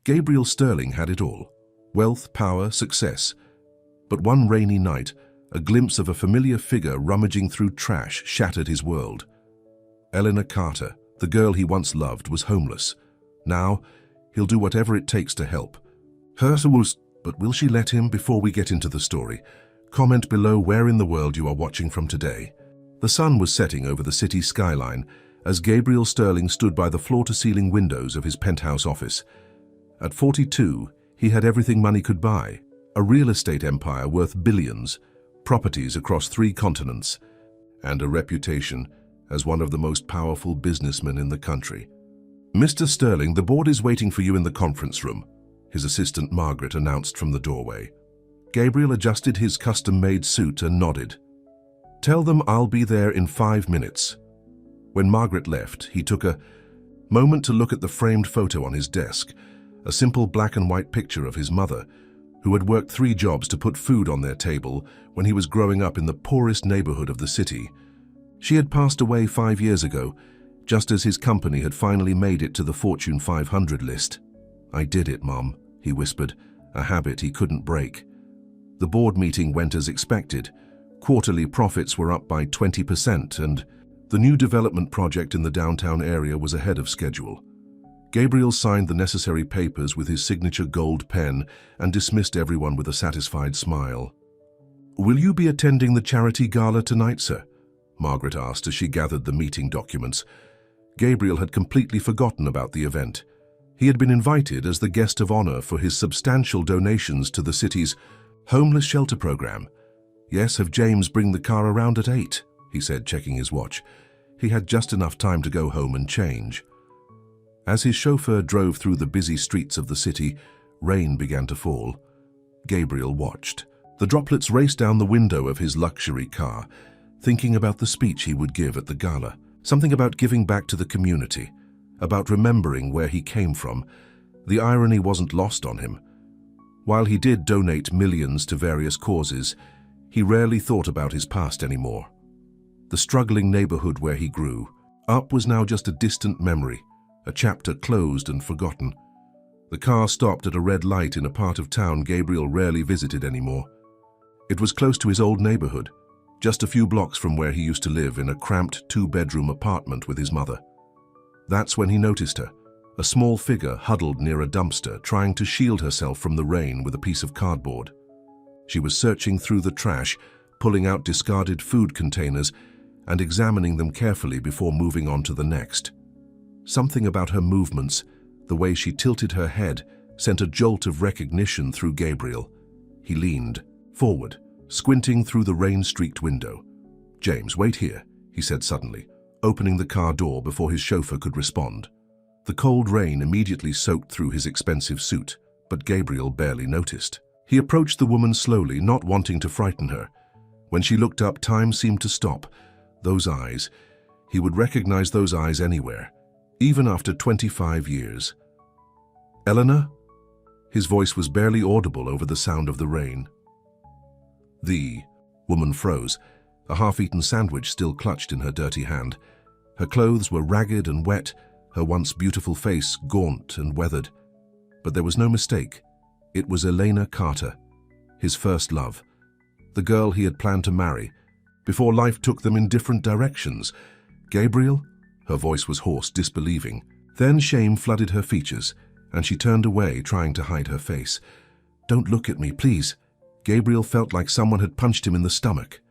Gabriel Sterling had it all: wealth, power, success. But one rainy night, a glimpse of a familiar figure rummaging through trash shattered his world. Elena Carter, the girl he once loved, was homeless. Now, he'll do whatever it takes to help. But will she let him? Before we get into the story, comment below where in the world you are watching from today. The sun was setting over the city skyline as Gabriel Sterling stood by the floor-to-ceiling windows of his penthouse office. At 42, he had everything money could buy: a real estate empire worth billions, properties across 3 continents, and a reputation as one of the most powerful businessmen in the country. "Mr. Sterling, the board is waiting for you in the conference room," his assistant Margaret announced from the doorway. Gabriel adjusted his custom-made suit and nodded. "Tell them I'll be there in 5 minutes." When Margaret left, he took a moment to look at the framed photo on his desk, a simple black and white picture of his mother, who had worked 3 jobs to put food on their table when he was growing up in the poorest neighborhood of the city. She had passed away 5 years ago, just as his company had finally made it to the Fortune 500 list. "I did it, Mom," he whispered, a habit he couldn't break. The board meeting went as expected. Quarterly profits were up by 20%, and the new development project in the downtown area was ahead of schedule. Gabriel signed the necessary papers with his signature gold pen and dismissed everyone with a satisfied smile. "Will you be attending the charity gala tonight, sir?" Margaret asked as she gathered the meeting documents. Gabriel had completely forgotten about the event. He had been invited as the guest of honor for his substantial donations to the city's homeless shelter program. "Yes, have James bring the car around at 8, he said, checking his watch. He had just enough time to go home and change. As his chauffeur drove through the busy streets of the city, rain began to fall. Gabriel watched. The droplets raced down the window of his luxury car, thinking about the speech he would give at the gala. Something about giving back to the community, about remembering where he came from. The irony wasn't lost on him. While he did donate millions to various causes, he rarely thought about his past anymore. The struggling neighborhood where he grew up was now just a distant memory, a chapter closed and forgotten. The car stopped at a red light in a part of town Gabriel rarely visited anymore. It was close to his old neighborhood, just a few blocks from where he used to live in a cramped 2-bedroom apartment with his mother. That's when he noticed her, a small figure huddled near a dumpster, trying to shield herself from the rain with a piece of cardboard. She was searching through the trash, pulling out discarded food containers and examining them carefully before moving on to the next. Something about her movements, the way she tilted her head, sent a jolt of recognition through Gabriel. He leaned forward, squinting through the rain-streaked window. "James, wait here," he said suddenly, opening the car door before his chauffeur could respond. The cold rain immediately soaked through his expensive suit, but Gabriel barely noticed. He approached the woman slowly, not wanting to frighten her. When she looked up, time seemed to stop. Those eyes, he would recognize those eyes anywhere, even after 25 years. "Elena?" His voice was barely audible over the sound of the rain. The woman froze, a half-eaten sandwich still clutched in her dirty hand. Her clothes were ragged and wet, her once beautiful face gaunt and weathered. But there was no mistake. It was Elena Carter, his first love, the girl he had planned to marry, before life took them in different directions. "Gabriel?" Her voice was hoarse, disbelieving. Then shame flooded her features, and she turned away, trying to hide her face. "Don't look at me, please." Gabriel felt like someone had punched him in the stomach.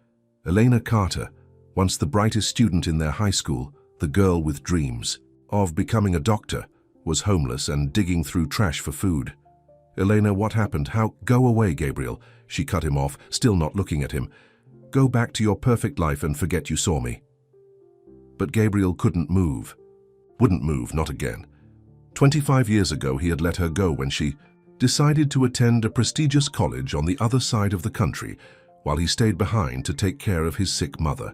Elena Carter, once the brightest student in their high school, the girl with dreams of becoming a doctor, was homeless and digging through trash for food. "Elena, what happened? How—" "Go away, Gabriel," she cut him off, still not looking at him. "Go back to your perfect life and forget you saw me." But Gabriel couldn't move. Wouldn't move, not again. 25 years ago, he had let her go when she decided to attend a prestigious college on the other side of the country, while he stayed behind to take care of his sick mother.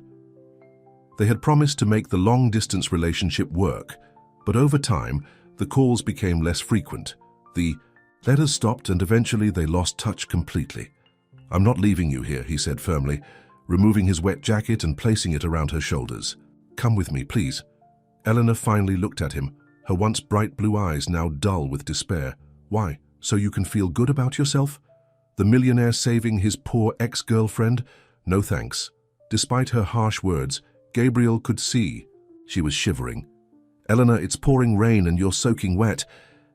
They had promised to make the long-distance relationship work, but over time, the calls became less frequent. The letters stopped, and eventually they lost touch completely. "I'm not leaving you here," he said firmly, removing his wet jacket and placing it around her shoulders. "Come with me, please." Elena finally looked at him, her once bright blue eyes now dull with despair. Why? So you can feel good about yourself? The millionaire saving his poor ex-girlfriend? No thanks. Despite her harsh words, Gabriel could see she was shivering. Elena, it's pouring rain and you're soaking wet.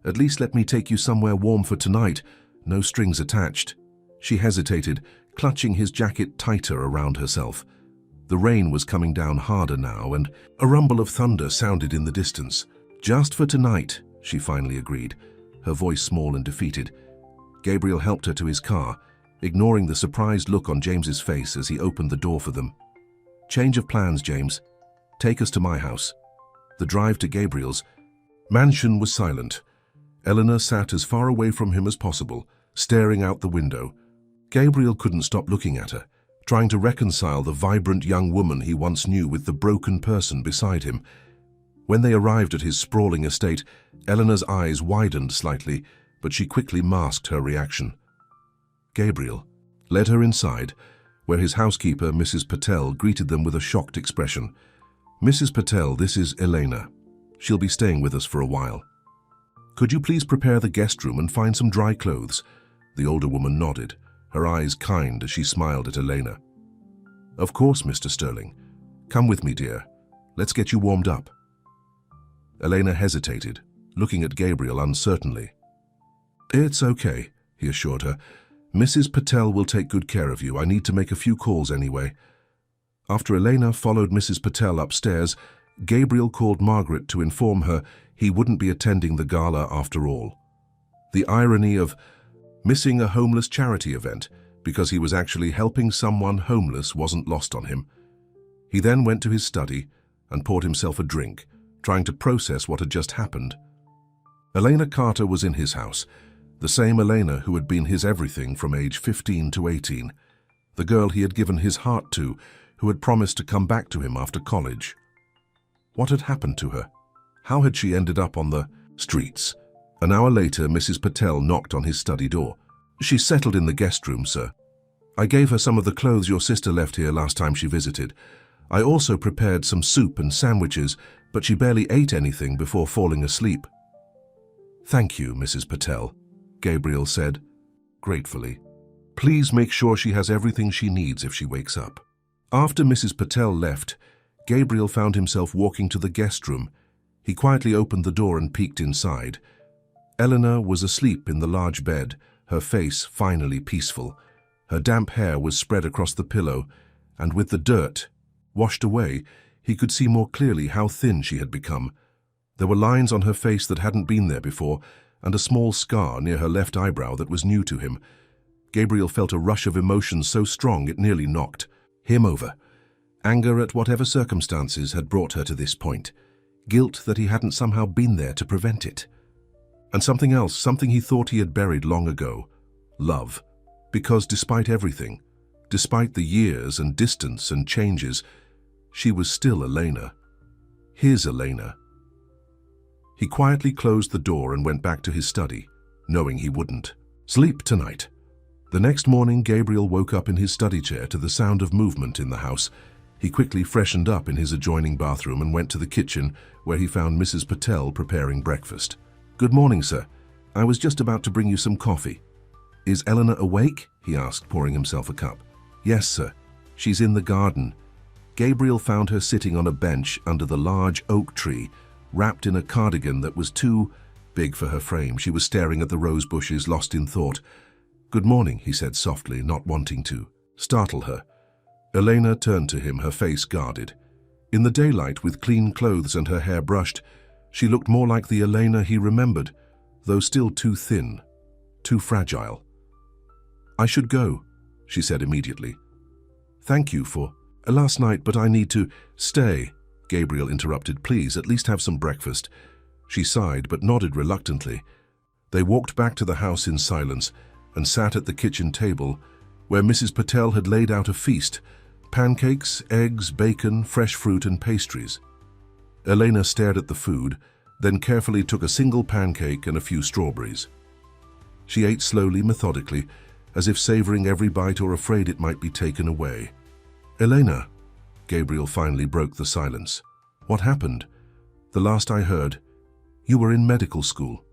At least let me take you somewhere warm for tonight. No strings attached. She hesitated, clutching his jacket tighter around herself. The rain was coming down harder now, and a rumble of thunder sounded in the distance. Just for tonight, she finally agreed, her voice small and defeated. Gabriel helped her to his car, ignoring the surprised look on James's face as he opened the door for them. Change of plans, James. Take us to my house. The drive to Gabriel's mansion was silent. Elena sat as far away from him as possible, staring out the window. Gabriel couldn't stop looking at her, trying to reconcile the vibrant young woman he once knew with the broken person beside him. When they arrived at his sprawling estate, Elena's eyes widened slightly, but she quickly masked her reaction. Gabriel led her inside, where his housekeeper, Mrs. Patel, greeted them with a shocked expression. Mrs. Patel, this is Elena. She'll be staying with us for a while. Could you please prepare the guest room and find some dry clothes? The older woman nodded, her eyes kind as she smiled at Elena. Of course, Mr. Sterling. Come with me, dear. Let's get you warmed up. Elena hesitated, looking at Gabriel uncertainly. It's okay, he assured her. Mrs. Patel will take good care of you. I need to make a few calls anyway. After Elena followed Mrs. Patel upstairs, Gabriel called Margaret to inform her he wouldn't be attending the gala after all. The irony of missing a homeless charity event because he was actually helping someone homeless wasn't lost on him. He then went to his study and poured himself a drink, trying to process what had just happened. Elena Carter was in his house, the same Elena who had been his everything from age 15 to 18, the girl he had given his heart to, who had promised to come back to him after college. What had happened to her? How had she ended up on the streets? An hour later, Mrs. Patel knocked on his study door. She's settled in the guest room, sir. I gave her some of the clothes your sister left here last time she visited. I also prepared some soup and sandwiches, but she barely ate anything before falling asleep. Thank you, Mrs. Patel, Gabriel said, gratefully. Please make sure she has everything she needs if she wakes up. After Mrs. Patel left, Gabriel found himself walking to the guest room. He quietly opened the door and peeked inside. Elena was asleep in the large bed, her face finally peaceful. Her damp hair was spread across the pillow, and with the dirt washed away, he could see more clearly how thin she had become. There were lines on her face that hadn't been there before, and a small scar near her left eyebrow that was new to him. Gabriel felt a rush of emotion so strong it nearly knocked him over. Anger at whatever circumstances had brought her to this point. Guilt that he hadn't somehow been there to prevent it. And something else, something he thought he had buried long ago. Love. Because despite everything, despite the years and distance and changes, she was still Elena. His Elena. He quietly closed the door and went back to his study, knowing he wouldn't sleep tonight. The next morning, Gabriel woke up in his study chair to the sound of movement in the house. He quickly freshened up in his adjoining bathroom and went to the kitchen, where he found Mrs. Patel preparing breakfast. Good morning, sir. I was just about to bring you some coffee. Is Elena awake? He asked, pouring himself a cup. Yes, sir. She's in the garden. Gabriel found her sitting on a bench under the large oak tree, wrapped in a cardigan that was too big for her frame. She was staring at the rose bushes, lost in thought. Good morning, he said softly, not wanting to startle her. Elena turned to him, her face guarded. In the daylight, with clean clothes and her hair brushed, she looked more like the Elena he remembered, though still too thin, too fragile. I should go, she said immediately. Thank you for last night, but I need to stay, Gabriel interrupted. Please, at least have some breakfast. She sighed, but nodded reluctantly. They walked back to the house in silence and sat at the kitchen table, where Mrs. Patel had laid out a feast: pancakes, eggs, bacon, fresh fruit, and pastries. Elena stared at the food, then carefully took a single pancake and a few strawberries. She ate slowly, methodically, as if savoring every bite or afraid it might be taken away. Elena, Gabriel finally broke the silence. What happened? The last I heard, you were in medical school.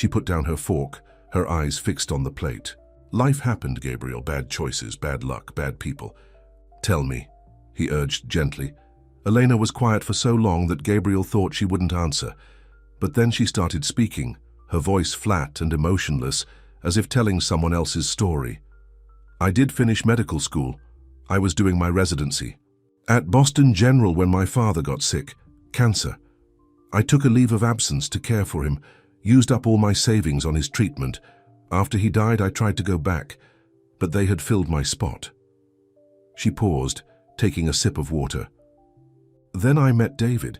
She put down her fork, her eyes fixed on the plate. Life happened, Gabriel. Bad choices, bad luck, bad people. Tell me, he urged gently. Elena was quiet for so long that Gabriel thought she wouldn't answer. But then she started speaking, her voice flat and emotionless, as if telling someone else's story. I did finish medical school. I was doing my residency. At Boston General when my father got sick, cancer. I took a leave of absence to care for him, used up all my savings on his treatment. After he died, I tried to go back, but they had filled my spot. She paused, taking a sip of water. Then I met David.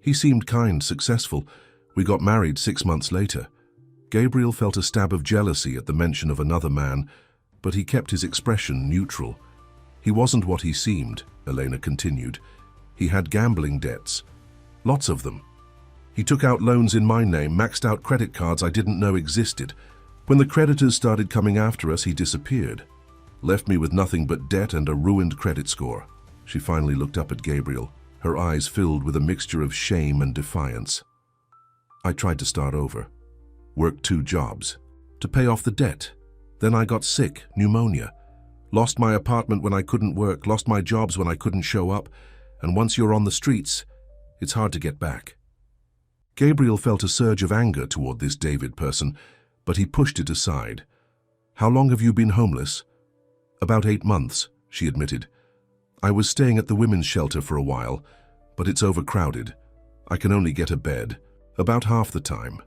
He seemed kind, successful. We got married 6 months later. Gabriel felt a stab of jealousy at the mention of another man, but he kept his expression neutral. He wasn't what he seemed, Elena continued. He had gambling debts. Lots of them. He took out loans in my name, maxed out credit cards I didn't know existed. When the creditors started coming after us, he disappeared. Left me with nothing but debt and a ruined credit score. She finally looked up at Gabriel, her eyes filled with a mixture of shame and defiance. I tried to start over. Worked 2 jobs to pay off the debt. Then I got sick, pneumonia. Lost my apartment when I couldn't work, lost my jobs when I couldn't show up, and once you're on the streets, it's hard to get back. Gabriel felt a surge of anger toward this David person, but he pushed it aside. How long have you been homeless? About 8 months, she admitted. I was staying at the women's shelter for a while, but it's overcrowded. I can only get a bed, about half the time.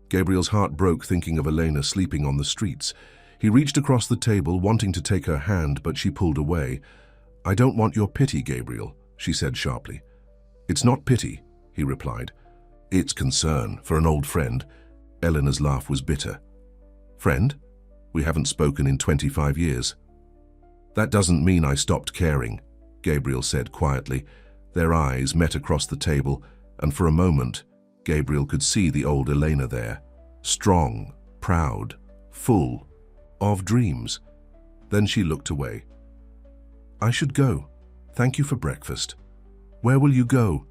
Gabriel's heart broke thinking of Elena sleeping on the streets. He reached across the table, wanting to take her hand, but she pulled away. I don't want your pity, Gabriel, she said sharply. It's not pity, he replied. It's concern for an old friend. Elena's laugh was bitter. Friend? We haven't spoken in 25 years. That doesn't mean I stopped caring, Gabriel said quietly. Their eyes met across the table, and for a moment, Gabriel could see the old Elena there, strong, proud, full of dreams. Then she looked away. I should go. Thank you for breakfast. Where will you go?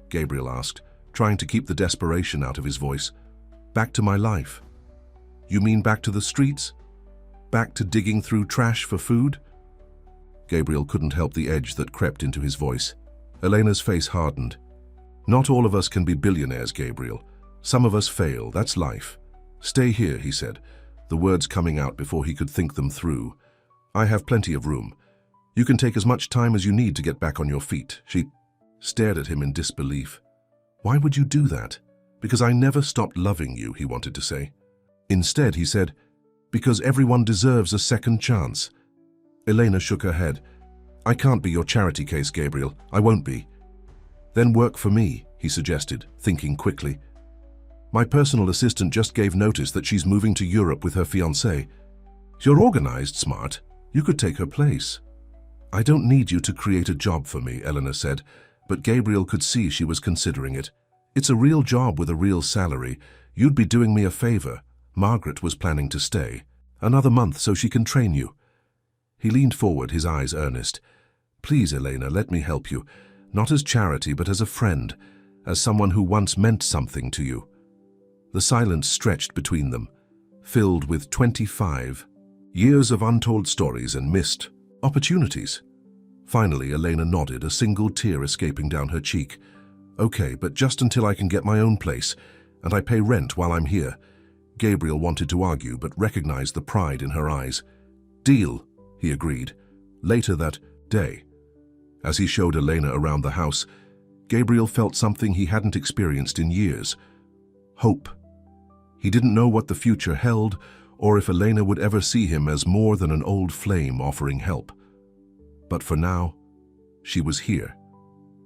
Gabriel asked, trying to keep the desperation out of his voice. Back to my life. You mean back to the streets? Back to digging through trash for food? Gabriel couldn't help the edge that crept into his voice. Elena's face hardened. Not all of us can be billionaires, Gabriel. Some of us fail, that's life. Stay here, he said, the words coming out before he could think them through. I have plenty of room. You can take as much time as you need to get back on your feet. She stared at him in disbelief. Why would you do that? Because I never stopped loving you, he wanted to say. Instead, he said, because everyone deserves a second chance. Elena shook her head. I can't be your charity case, Gabriel. I won't be. Then work for me, he suggested, thinking quickly. My personal assistant just gave notice that she's moving to Europe with her fiancé. You're organized, smart. You could take her place. I don't need you to create a job for me, Elena said, but Gabriel could see she was considering it. It's a real job with a real salary. You'd be doing me a favor. Margaret was planning to stay. Another month so she can train you. He leaned forward, his eyes earnest. Please, Elena, let me help you. Not as charity, but as a friend, as someone who once meant something to you. The silence stretched between them, filled with 25 years of untold stories and missed opportunities. Finally, Elena nodded, a single tear escaping down her cheek. Okay, but just until I can get my own place, and I pay rent while I'm here. Gabriel wanted to argue, but recognized the pride in her eyes. Deal, he agreed. Later that day, as he showed Elena around the house, Gabriel felt something he hadn't experienced in years. Hope. He didn't know what the future held, or if Elena would ever see him as more than an old flame offering help. But for now, she was here,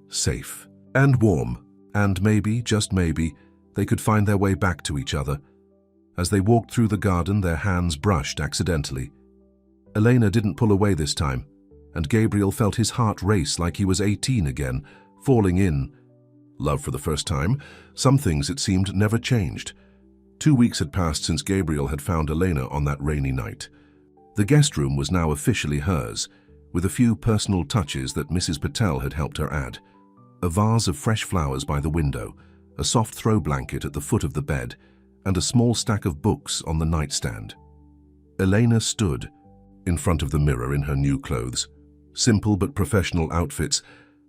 safe and warm, and maybe, just maybe, they could find their way back to each other. As they walked through the garden, their hands brushed accidentally. Elena didn't pull away this time, and Gabriel felt his heart race like he was 18 again, falling in. Love for the first time. Some things, it seemed, never changed. 2 weeks had passed since Gabriel had found Elena on that rainy night. The guest room was now officially hers, with a few personal touches that Mrs. Patel had helped her add. A vase of fresh flowers by the window, a soft throw blanket at the foot of the bed, and a small stack of books on the nightstand. Elena stood in front of the mirror in her new clothes, simple but professional outfits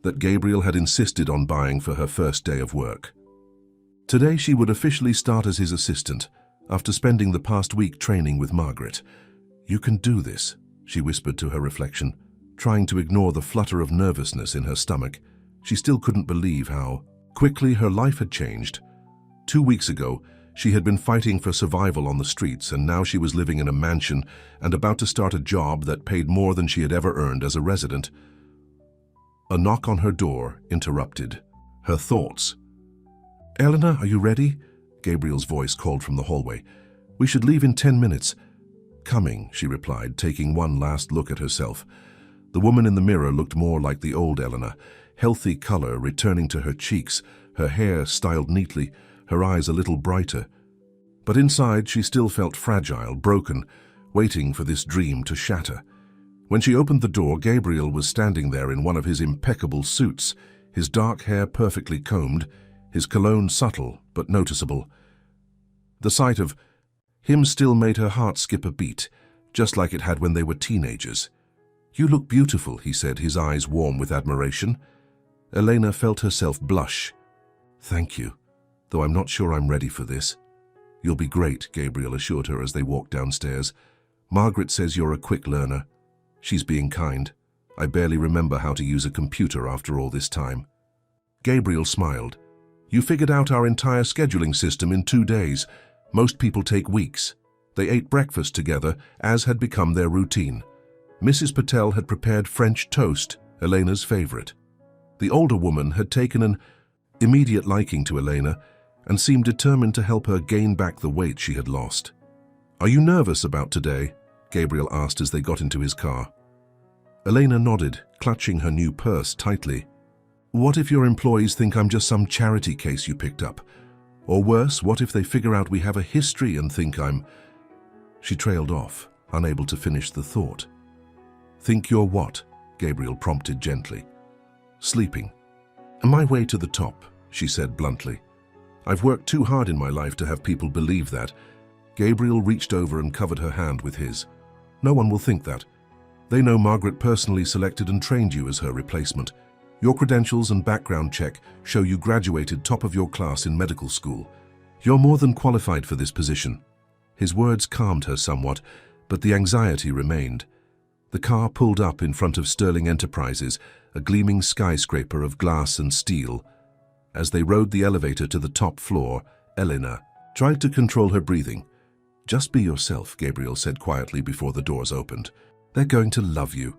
that Gabriel had insisted on buying for her first day of work. Today she would officially start as his assistant, after spending the past week training with Margaret. "You can do this," she whispered to her reflection, trying to ignore the flutter of nervousness in her stomach. She still couldn't believe how quickly her life had changed. 2 weeks ago, she had been fighting for survival on the streets, and now she was living in a mansion and about to start a job that paid more than she had ever earned as a resident. A knock on her door interrupted her thoughts. "Elena, are you ready?" Gabriel's voice called from the hallway. "We should leave in 10 minutes. "Coming," she replied, taking one last look at herself. The woman in the mirror looked more like the old Elena, healthy color returning to her cheeks, her hair styled neatly, her eyes a little brighter. But inside she still felt fragile, broken, waiting for this dream to shatter. When she opened the door, Gabriel was standing there in one of his impeccable suits, his dark hair perfectly combed, his cologne subtle but noticeable. The sight of him still made her heart skip a beat, just like it had when they were teenagers. "You look beautiful," he said, his eyes warm with admiration. Elena felt herself blush. "Thank you, though I'm not sure I'm ready for this." "You'll be great," Gabriel assured her as they walked downstairs. "Margaret says you're a quick learner." She's being kind. "I barely remember how to use a computer after all this time." Gabriel smiled. "You figured out our entire scheduling system in 2 days. Most people take weeks." They ate breakfast together, as had become their routine. Mrs. Patel had prepared French toast, Elena's favorite. The older woman had taken an immediate liking to Elena and seemed determined to help her gain back the weight she had lost. "Are you nervous about today?" Gabriel asked as they got into his car. Elena nodded, clutching her new purse tightly. "What if your employees think I'm just some charity case you picked up? Or worse, what if they figure out we have a history and think I'm—" She trailed off, unable to finish the thought. "Think you're what?" Gabriel prompted gently. "Sleeping." "My way to the top," she said bluntly. "I've worked too hard in my life to have people believe that." Gabriel reached over and covered her hand with his. "No one will think that. They know Margaret personally selected and trained you as her replacement. Your credentials and background check show you graduated top of your class in medical school. You're more than qualified for this position." His words calmed her somewhat, but the anxiety remained. The car pulled up in front of Sterling Enterprises, a gleaming skyscraper of glass and steel. As they rode the elevator to the top floor, Elena tried to control her breathing. "Just be yourself," Gabriel said quietly before the doors opened. "They're going to love you."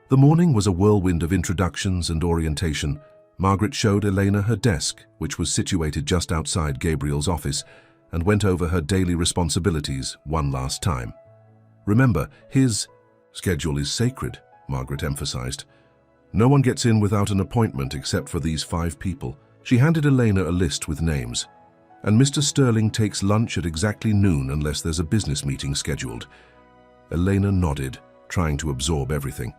The morning was a whirlwind of introductions and orientation. Margaret showed Elena her desk, which was situated just outside Gabriel's office, and went over her daily responsibilities one last time. "Remember, his schedule is sacred," Margaret emphasized. "No one gets in without an appointment except for these 5 people. She handed Elena a list with names. "And Mr. Sterling takes lunch at exactly noon unless there's a business meeting scheduled." Elena nodded, trying to absorb everything.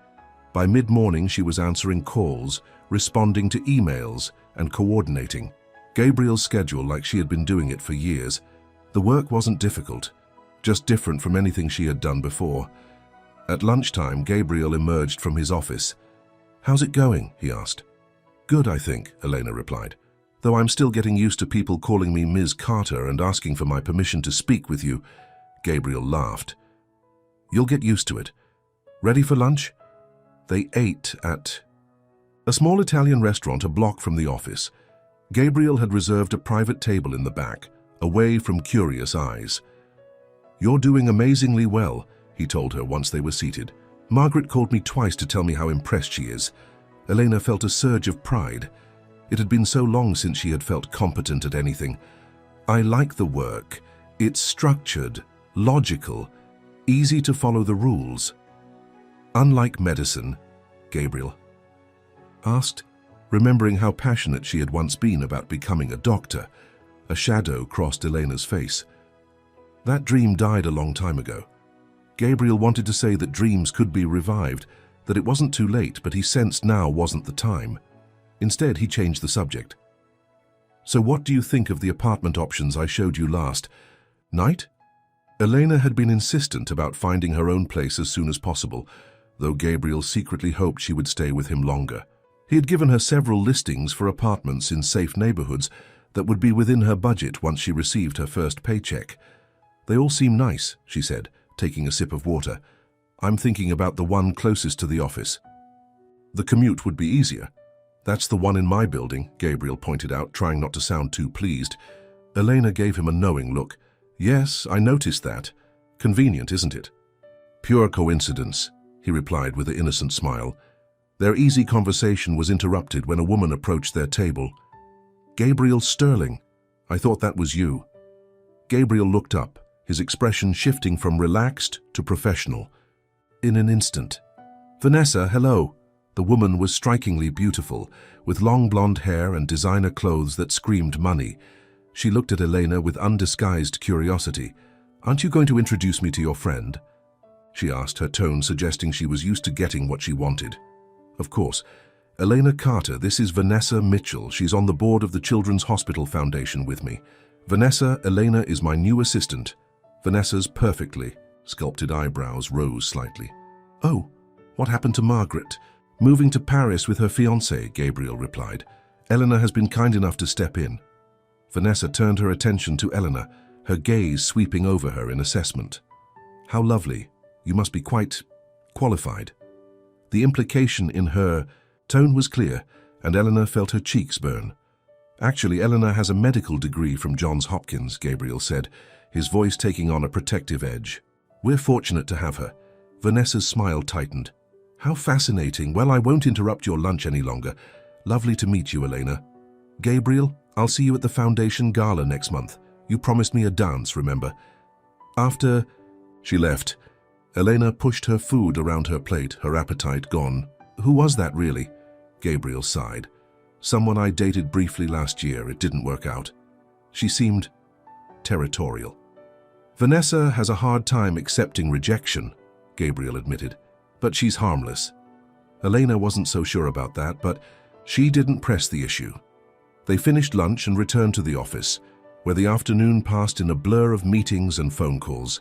By mid-morning, she was answering calls, responding to emails, and coordinating. Gabriel's schedule like she had been doing it for years. The work wasn't difficult, just different from anything she had done before. At lunchtime, Gabriel emerged from his office. "How's it going?" he asked. "Good, I think," Elena replied. "Though I'm still getting used to people calling me Ms. Carter and asking for my permission to speak with you." Gabriel laughed. "You'll get used to it. Ready for lunch?" They ate at a small Italian restaurant a block from the office. Gabriel had reserved a private table in the back, away from curious eyes. "You're doing amazingly well," he told her once they were seated. "Margaret called me twice to tell me how impressed she is." Elena felt a surge of pride. It had been so long since she had felt competent at anything. "I like the work. It's structured, logical, easy to follow the rules." "Unlike medicine?" Gabriel asked, remembering how passionate she had once been about becoming a doctor. A shadow crossed Elena's face. That dream died a long time ago. Gabriel wanted to say that dreams could be revived, that it wasn't too late, but he sensed now wasn't the time. Instead, he changed the subject. So what do you think of the apartment options I showed you last night? Elena had been insistent about finding her own place as soon as possible, though Gabriel secretly hoped she would stay with him longer. He had given her several listings for apartments in safe neighborhoods that would be within her budget once she received her first paycheck. They all seem nice, she said, taking a sip of water. I'm thinking about the one closest to the office. The commute would be easier. That's the one in my building, Gabriel pointed out, trying not to sound too pleased. Elena gave him a knowing look. Yes, I noticed that. Convenient, isn't it? Pure coincidence, he replied with an innocent smile. Their easy conversation was interrupted when a woman approached their table. Gabriel Sterling, I thought that was you. Gabriel looked up, his expression shifting from relaxed to professional. In an instant. Vanessa, hello. The woman was strikingly beautiful, with long blonde hair and designer clothes that screamed money. She looked at Elena with undisguised curiosity. Aren't you going to introduce me to your friend? She asked, her tone suggesting she was used to getting what she wanted. Of course. Elena Carter, this is Vanessa Mitchell. She's on the board of the Children's Hospital Foundation with me. Vanessa, Elena is my new assistant. Vanessa's perfectly. Sculpted eyebrows rose slightly. Oh, what happened to Margaret? Moving to Paris with her fiancé, Gabriel replied. Elena has been kind enough to step in. Vanessa turned her attention to Elena, her gaze sweeping over her in assessment. How lovely. You must be quite qualified. The implication in her tone was clear, and Elena felt her cheeks burn. Actually, Elena has a medical degree from Johns Hopkins, Gabriel said, his voice taking on a protective edge. We're fortunate to have her. Vanessa's smile tightened. How fascinating. Well, I won't interrupt your lunch any longer. Lovely to meet you, Elena. Gabriel, I'll see you at the Foundation Gala next month. You promised me a dance, remember? After she left, Elena pushed her food around her plate, her appetite gone. Who was that, really? Gabriel sighed. Someone I dated briefly last year. It didn't work out. She seemed territorial. Vanessa has a hard time accepting rejection, Gabriel admitted. But she's harmless. Elena wasn't so sure about that, but she didn't press the issue. They finished lunch and returned to the office, where the afternoon passed in a blur of meetings and phone calls.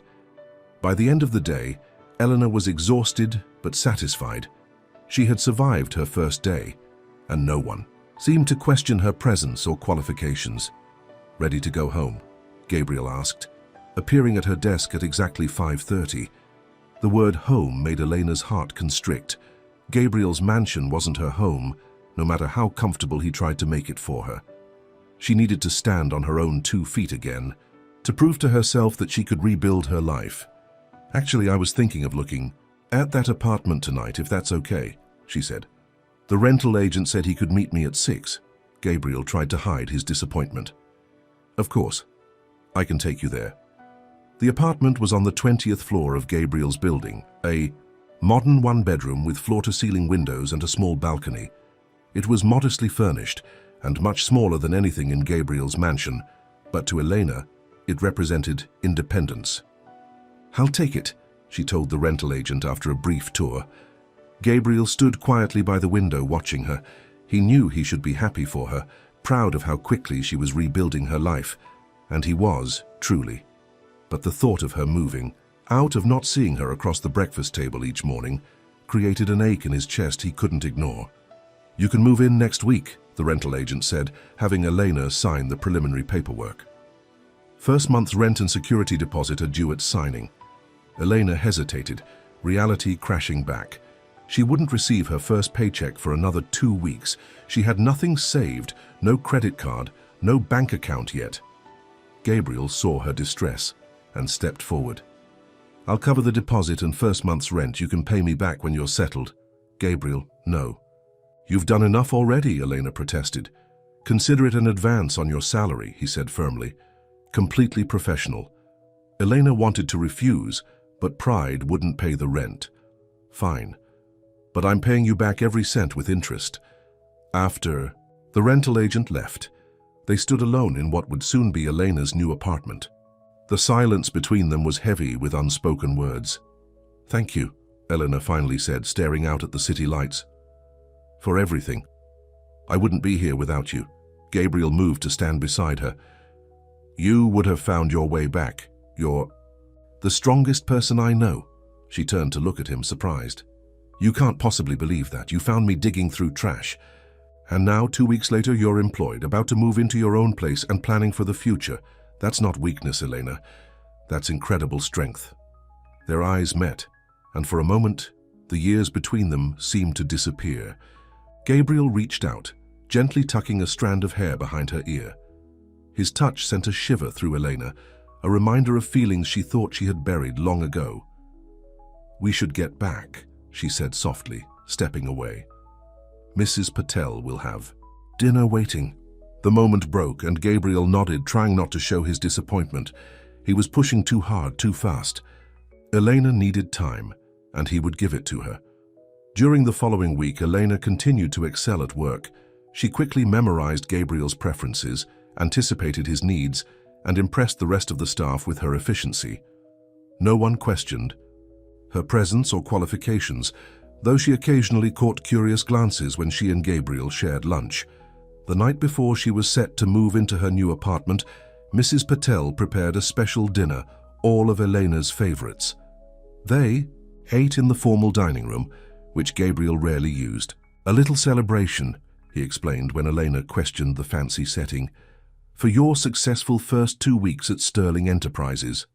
By the end of the day, Elena was exhausted but satisfied. She had survived her first day, and no one seemed to question her presence or qualifications. Ready to go home? Gabriel asked, appearing at her desk at exactly 5:30. The word home made Elena's heart constrict. Gabriel's mansion wasn't her home, no matter how comfortable he tried to make it for her. She needed to stand on her own 2 feet again, to prove to herself that she could rebuild her life. Actually, I was thinking of looking at that apartment tonight, if that's okay, she said. The rental agent said he could meet me at 6. Gabriel tried to hide his disappointment. Of course, I can take you there. The apartment was on the 20th floor of Gabriel's building, a modern one-bedroom with floor-to-ceiling windows and a small balcony. It was modestly furnished and much smaller than anything in Gabriel's mansion, but to Elena, it represented independence. I'll take it, she told the rental agent after a brief tour. Gabriel stood quietly by the window watching her. He knew he should be happy for her, proud of how quickly she was rebuilding her life, and he was, truly. But the thought of her moving, out of not seeing her across the breakfast table each morning, created an ache in his chest he couldn't ignore. You can move in next week, the rental agent said, having Elena sign the preliminary paperwork. First month's rent and security deposit are due at signing. Elena hesitated, reality crashing back. She wouldn't receive her first paycheck for another 2 weeks. She had nothing saved, no credit card, no bank account yet. Gabriel saw her distress and stepped forward. I'll cover the deposit and first month's rent. You can pay me back when you're settled. Gabriel, no. You've done enough already, Elena protested. Consider it an advance on your salary, he said firmly. Completely professional. Elena wanted to refuse, but pride wouldn't pay the rent. Fine. But I'm paying you back every cent with interest. After the rental agent left, they stood alone in what would soon be Elena's new apartment. The silence between them was heavy with unspoken words. Thank you, Elena finally said, staring out at the city lights. For everything. I wouldn't be here without you. Gabriel moved to stand beside her. You would have found your way back. You're the strongest person I know. She turned to look at him, surprised. You can't possibly believe that. You found me digging through trash. And now, 2 weeks later, you're employed, about to move into your own place and planning for the future. That's not weakness, Elena. That's incredible strength. Their eyes met, and for a moment, the years between them seemed to disappear. Gabriel reached out, gently tucking a strand of hair behind her ear. His touch sent a shiver through Elena, a reminder of feelings she thought she had buried long ago. We should get back, she said softly, stepping away. Mrs. Patel will have dinner waiting. The moment broke, and Gabriel nodded, trying not to show his disappointment. He was pushing too hard, too fast. Elena needed time, and he would give it to her. During the following week, Elena continued to excel at work. She quickly memorized Gabriel's preferences, anticipated his needs, and impressed the rest of the staff with her efficiency. No one questioned her presence or qualifications, though she occasionally caught curious glances when she and Gabriel shared lunch. The night before she was set to move into her new apartment, Mrs. Patel prepared a special dinner, all of Elena's favorites. They ate in the formal dining room, which Gabriel rarely used. A little celebration, he explained when Elena questioned the fancy setting, for your successful first 2 weeks at Sterling Enterprises.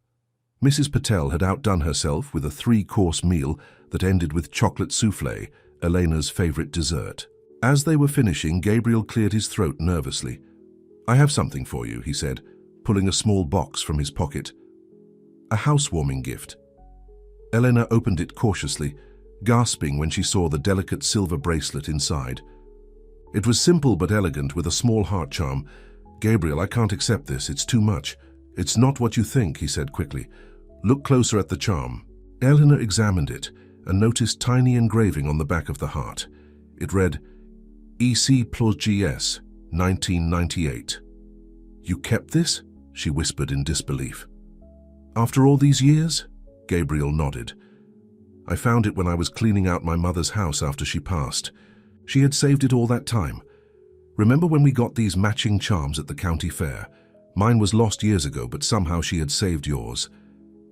Mrs. Patel had outdone herself with a 3-course meal that ended with chocolate soufflé, Elena's favorite dessert. As they were finishing, Gabriel cleared his throat nervously. I have something for you, he said, pulling a small box from his pocket. A housewarming gift. Elena opened it cautiously, gasping when she saw the delicate silver bracelet inside. It was simple but elegant, with a small heart charm. Gabriel, I can't accept this. It's too much. It's not what you think, he said quickly. Look closer at the charm. Elena examined it and noticed tiny engraving on the back of the heart. It read, EC plus GS, 1998. You kept this? She whispered in disbelief. After all these years? Gabriel nodded. I found it when I was cleaning out my mother's house after she passed. She had saved it all that time. Remember when we got these matching charms at the county fair? Mine was lost years ago, but somehow she had saved yours.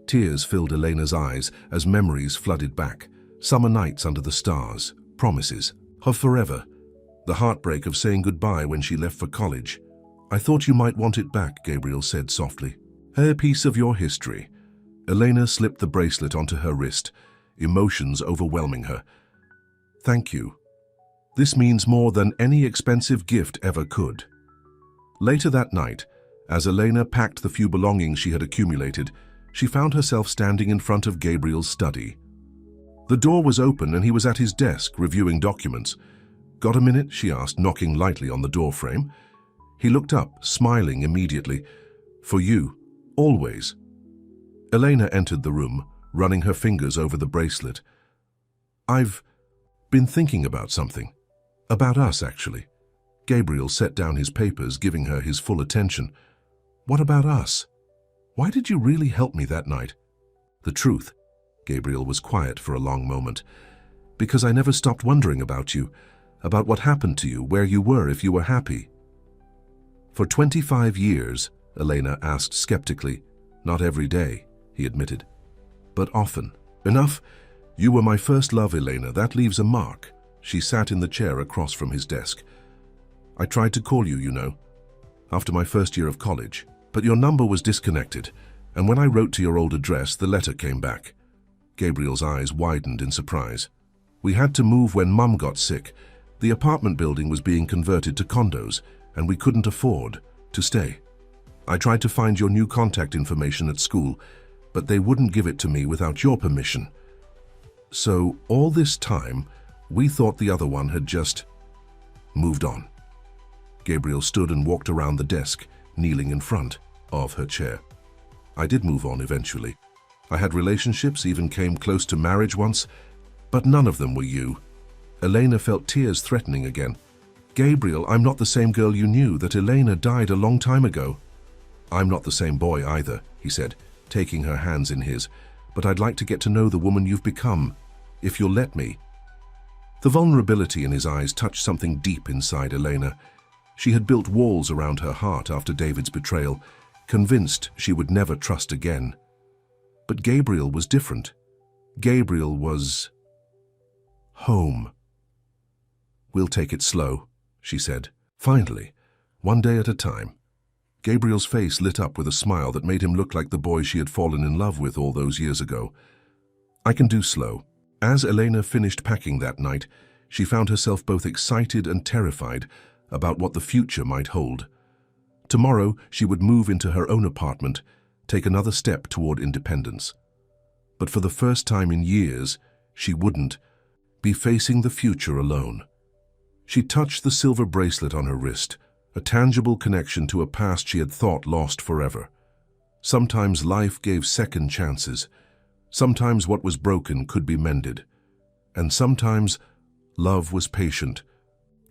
Tears filled Elena's eyes as memories flooded back. Summer nights under the stars, promises of forever, the heartbreak of saying goodbye when she left for college. I thought you might want it back, Gabriel said softly. A piece of your history. Elena slipped the bracelet onto her wrist, emotions overwhelming her. Thank you. This means more than any expensive gift ever could. Later that night, as Elena packed the few belongings she had accumulated, she found herself standing in front of Gabriel's study. The door was open and he was at his desk reviewing documents. Got a minute? She asked, knocking lightly on the door frame. He looked up, smiling immediately. For you, always. Elena entered the room, running her fingers over the bracelet. I've been thinking about something. About us, actually. Gabriel set down his papers, giving her his full attention. What about us? Why did you really help me that night? The truth. Gabriel was quiet for a long moment. Because I never stopped wondering about you, about what happened to you, where you were, if you were happy. For 25 years, Elena asked skeptically. Not every day, he admitted, but often. Enough? You were my first love, Elena. That leaves a mark. She sat in the chair across from his desk. I tried to call you, you know, after my first year of college. But your number was disconnected, and when I wrote to your old address, the letter came back. Gabriel's eyes widened in surprise. We had to move when Mum got sick. The apartment building was being converted to condos, and we couldn't afford to stay. I tried to find your new contact information at school, but they wouldn't give it to me without your permission. So all this time, we thought the other one had just moved on. Gabriel stood and walked around the desk, kneeling in front of her chair. I did move on eventually. I had relationships, even came close to marriage once, but none of them were you. Elena felt tears threatening again. Gabriel, I'm not the same girl you knew. That Elena died a long time ago. I'm not the same boy either, he said, taking her hands in his, but I'd like to get to know the woman you've become, if you'll let me. The vulnerability in his eyes touched something deep inside Elena. She had built walls around her heart after David's betrayal, convinced she would never trust again. But Gabriel was different. Gabriel was home. "We'll take it slow," she said. Finally, one day at a time. Gabriel's face lit up with a smile that made him look like the boy she had fallen in love with all those years ago. "I can do slow." As Elena finished packing that night, she found herself both excited and terrified about what the future might hold. Tomorrow, she would move into her own apartment, take another step toward independence. But for the first time in years, she wouldn't be facing the future alone. She touched the silver bracelet on her wrist, a tangible connection to a past she had thought lost forever. Sometimes life gave second chances. Sometimes what was broken could be mended. And sometimes love was patient,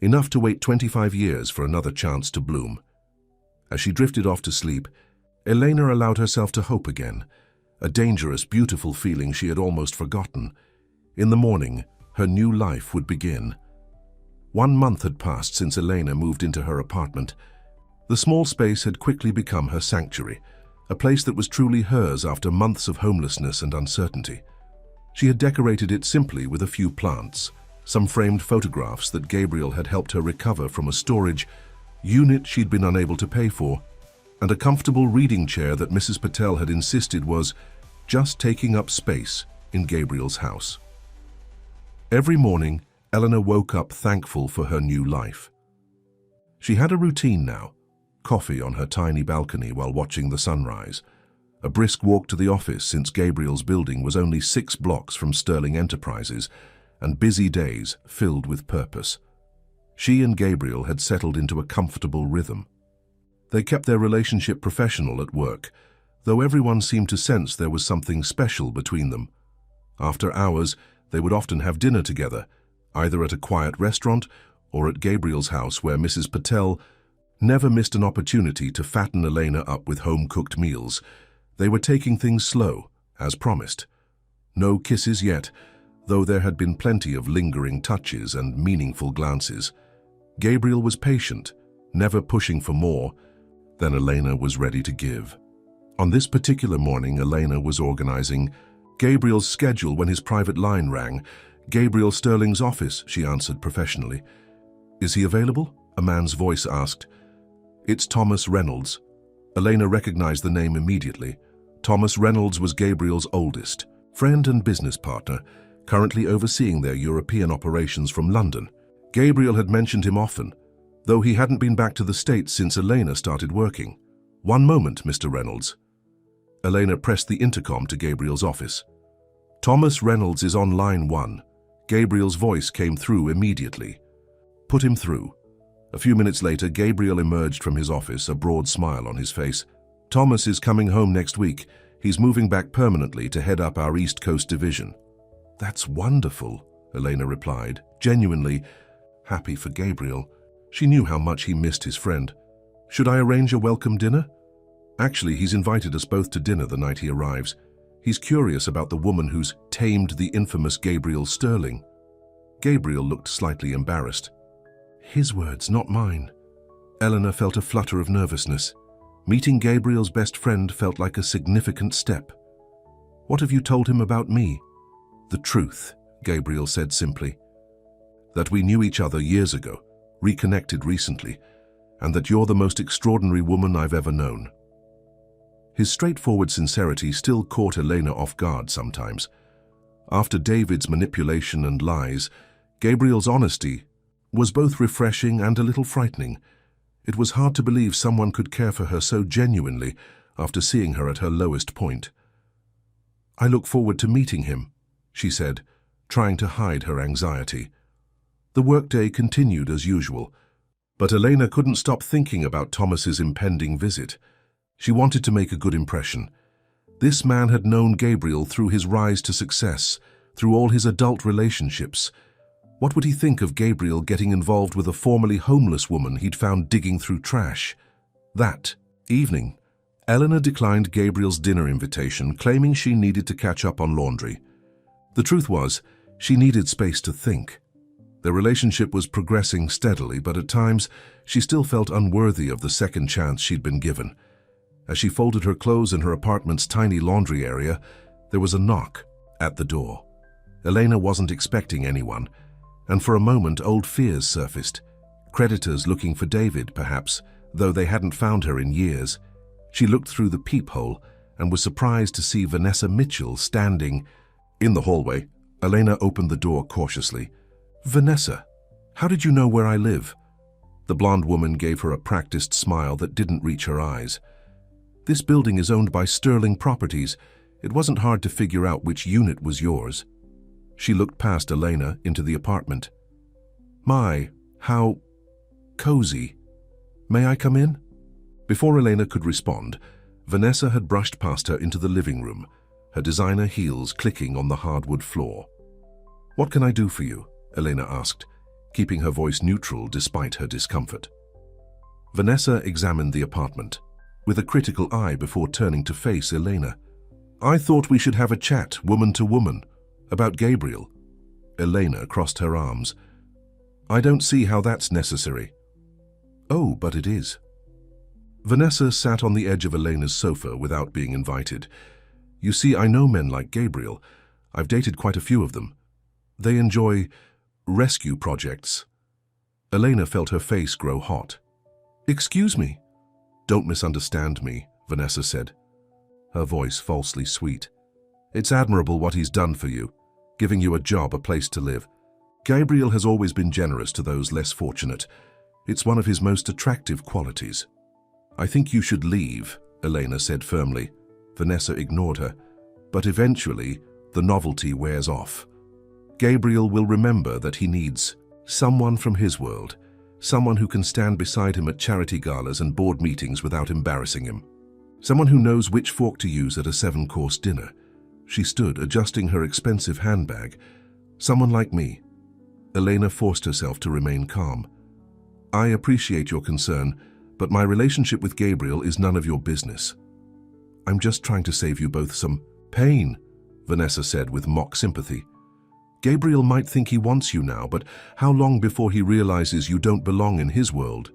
enough to wait 25 years for another chance to bloom. As she drifted off to sleep, Elena allowed herself to hope again, a dangerous, beautiful feeling she had almost forgotten. In the morning, her new life would begin. 1 month had passed since Elena moved into her apartment. The small space had quickly become her sanctuary, a place that was truly hers after months of homelessness and uncertainty. She had decorated it simply with a few plants, some framed photographs that Gabriel had helped her recover from a storage unit she'd been unable to pay for, and a comfortable reading chair that Mrs. Patel had insisted was just taking up space in Gabriel's house. Every morning, Elena woke up thankful for her new life. She had a routine now: coffee on her tiny balcony while watching the sunrise, a brisk walk to the office since Gabriel's building was only 6 blocks from Sterling Enterprises, and busy days filled with purpose. She and Gabriel had settled into a comfortable rhythm. They kept their relationship professional at work, though everyone seemed to sense there was something special between them. After hours, they would often have dinner together, either at a quiet restaurant or at Gabriel's house, where Mrs. Patel never missed an opportunity to fatten Elena up with home-cooked meals. They were taking things slow, as promised. No kisses yet, though there had been plenty of lingering touches and meaningful glances. Gabriel was patient, never pushing for more than Elena was ready to give. On this particular morning, Elena was organizing Gabriel's schedule when his private line rang. "Gabriel Sterling's office," she answered professionally. "Is he available?" a man's voice asked. "It's Thomas Reynolds." Elena recognized the name immediately. Thomas Reynolds was Gabriel's oldest friend and business partner, currently overseeing their European operations from London. Gabriel had mentioned him often, though he hadn't been back to the States since Elena started working. "One moment, Mr. Reynolds." Elena pressed the intercom to Gabriel's office. "Thomas Reynolds is on line 1. Gabriel's voice came through immediately. "Put him through." A few minutes later, Gabriel emerged from his office, a broad smile on his face. "Thomas is coming home next week. He's moving back permanently to head up our East Coast division." "That's wonderful," Elena replied, genuinely happy for Gabriel. She knew how much he missed his friend. "Should I arrange a welcome dinner?" "Actually, he's invited us both to dinner the night he arrives. He's curious about the woman who's tamed the infamous Gabriel Sterling." Gabriel looked slightly embarrassed. His words, not mine. Elena felt a flutter of nervousness. Meeting Gabriel's best friend felt like a significant step. "What have you told him about me?" "The truth," Gabriel said simply. "That we knew each other years ago, reconnected recently, and that you're the most extraordinary woman I've ever known." His straightforward sincerity still caught Elena off guard sometimes. After David's manipulation and lies, Gabriel's honesty was both refreshing and a little frightening. It was hard to believe someone could care for her so genuinely after seeing her at her lowest point. "I look forward to meeting him," she said, trying to hide her anxiety. The workday continued as usual, but Elena couldn't stop thinking about Thomas's impending visit. She wanted to make a good impression. This man had known Gabriel through his rise to success, through all his adult relationships. What would he think of Gabriel getting involved with a formerly homeless woman he'd found digging through trash? That evening, Elena declined Gabriel's dinner invitation, claiming she needed to catch up on laundry. The truth was, she needed space to think. Their relationship was progressing steadily, but at times she still felt unworthy of the second chance she'd been given. As she folded her clothes in her apartment's tiny laundry area, there was a knock at the door. Elena wasn't expecting anyone, and for a moment old fears surfaced. Creditors looking for David, perhaps, though they hadn't found her in years. She looked through the peephole and was surprised to see Vanessa Mitchell standing in the hallway. Elena opened the door cautiously. "Vanessa, how did you know where I live?" The blonde woman gave her a practiced smile that didn't reach her eyes. "This building is owned by Sterling Properties. It wasn't hard to figure out which unit was yours." She looked past Elena into the apartment. "My, how cozy. May I come in?" Before Elena could respond, Vanessa had brushed past her into the living room, her designer heels clicking on the hardwood floor. "What can I do for you?" Elena asked, keeping her voice neutral despite her discomfort. Vanessa examined the apartment with a critical eye before turning to face Elena. "I thought we should have a chat, woman to woman, about Gabriel." Elena crossed her arms. "I don't see how that's necessary." "Oh, but it is." Vanessa sat on the edge of Elena's sofa without being invited. "You see, I know men like Gabriel. I've dated quite a few of them. They enjoy rescue projects." Elena felt her face grow hot. "Excuse me." "Don't misunderstand me," Vanessa said, her voice falsely sweet. "It's admirable what he's done for you, giving you a job, a place to live. Gabriel has always been generous to those less fortunate. It's one of his most attractive qualities." "I think you should leave," Elena said firmly. Vanessa ignored her. "But eventually, the novelty wears off. Gabriel will remember that he needs someone from his world, someone who can stand beside him at charity galas and board meetings without embarrassing him. Someone who knows which fork to use at a 7-course dinner." She stood, adjusting her expensive handbag. "Someone like me." Elena forced herself to remain calm. "I appreciate your concern, but my relationship with Gabriel is none of your business." "I'm just trying to save you both some pain," Vanessa said with mock sympathy. "Gabriel might think he wants you now, but how long before he realizes you don't belong in his world?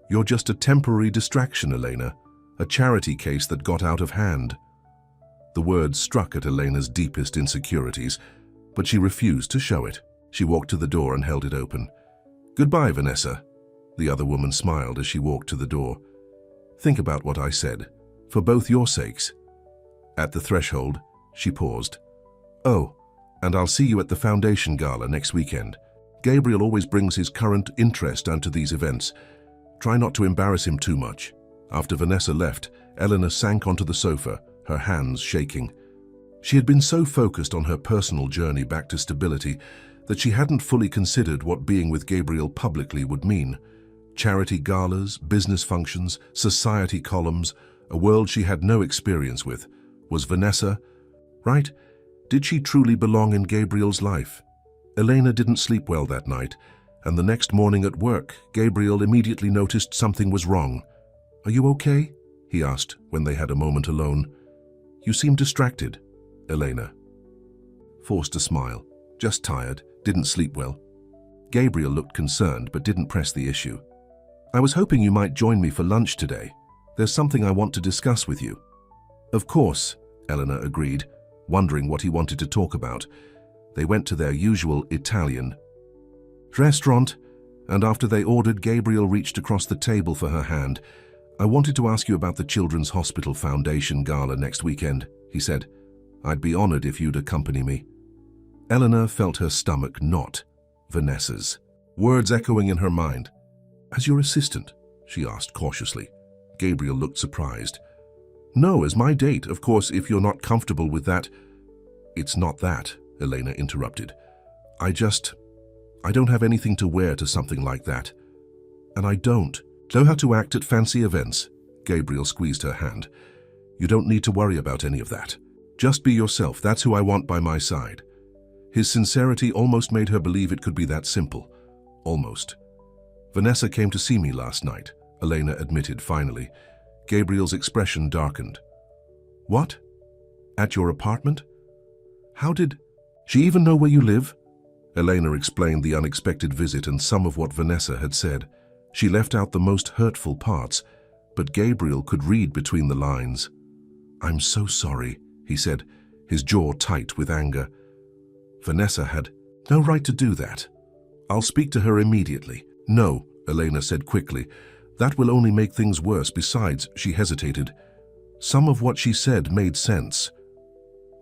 You're just a temporary distraction, Elena, a charity case that got out of hand." The words struck at Elena's deepest insecurities, but she refused to show it. She walked to the door and held it open. "Goodbye, Vanessa." The other woman smiled as she walked to the door. "Think about what I said, for both your sakes." At the threshold, she paused. "Oh, and I'll see you at the foundation gala next weekend. Gabriel always brings his current interest onto these events. Try not to embarrass him too much." After Vanessa left, Elena sank onto the sofa, her hands shaking. She had been so focused on her personal journey back to stability that she hadn't fully considered what being with Gabriel publicly would mean. Charity galas, business functions, society columns, a world she had no experience with. Was Vanessa right? Did she truly belong in Gabriel's life? Elena didn't sleep well that night, and the next morning at work, Gabriel immediately noticed something was wrong. "Are you okay?" he asked when they had a moment alone. "You seem distracted." Elena forced a smile. "Just tired, didn't sleep well." Gabriel looked concerned but didn't press the issue. "I was hoping you might join me for lunch today. There's something I want to discuss with you." "Of course," Elena agreed, wondering what he wanted to talk about. They went to their usual Italian restaurant, and after they ordered, Gabriel reached across the table for her hand. "I wanted to ask you about the Children's Hospital Foundation Gala next weekend," he said. "I'd be honored if you'd accompany me." Elena felt her stomach knot. Vanessa's words echoing in her mind. "As your assistant?" she asked cautiously. Gabriel looked surprised. "No, as my date, of course, if you're not comfortable with that." "It's not that," Elena interrupted. I don't have anything to wear to something like that. And I don't know how to act at fancy events." Gabriel squeezed her hand. "You don't need to worry about any of that. Just be yourself, that's who I want by my side." His sincerity almost made her believe it could be that simple. Almost. "Vanessa came to see me last night," Elena admitted finally. Gabriel's expression darkened. "What? At your apartment? How did she even know where you live?" Elena explained the unexpected visit and some of what Vanessa had said. She left out the most hurtful parts, but Gabriel could read between the lines. "I'm so sorry," he said, his jaw tight with anger. Vanessa had no right to do that. "I'll speak to her immediately." "No," Elena said quickly. "That will only make things worse. Besides," she hesitated, "some of what she said made sense."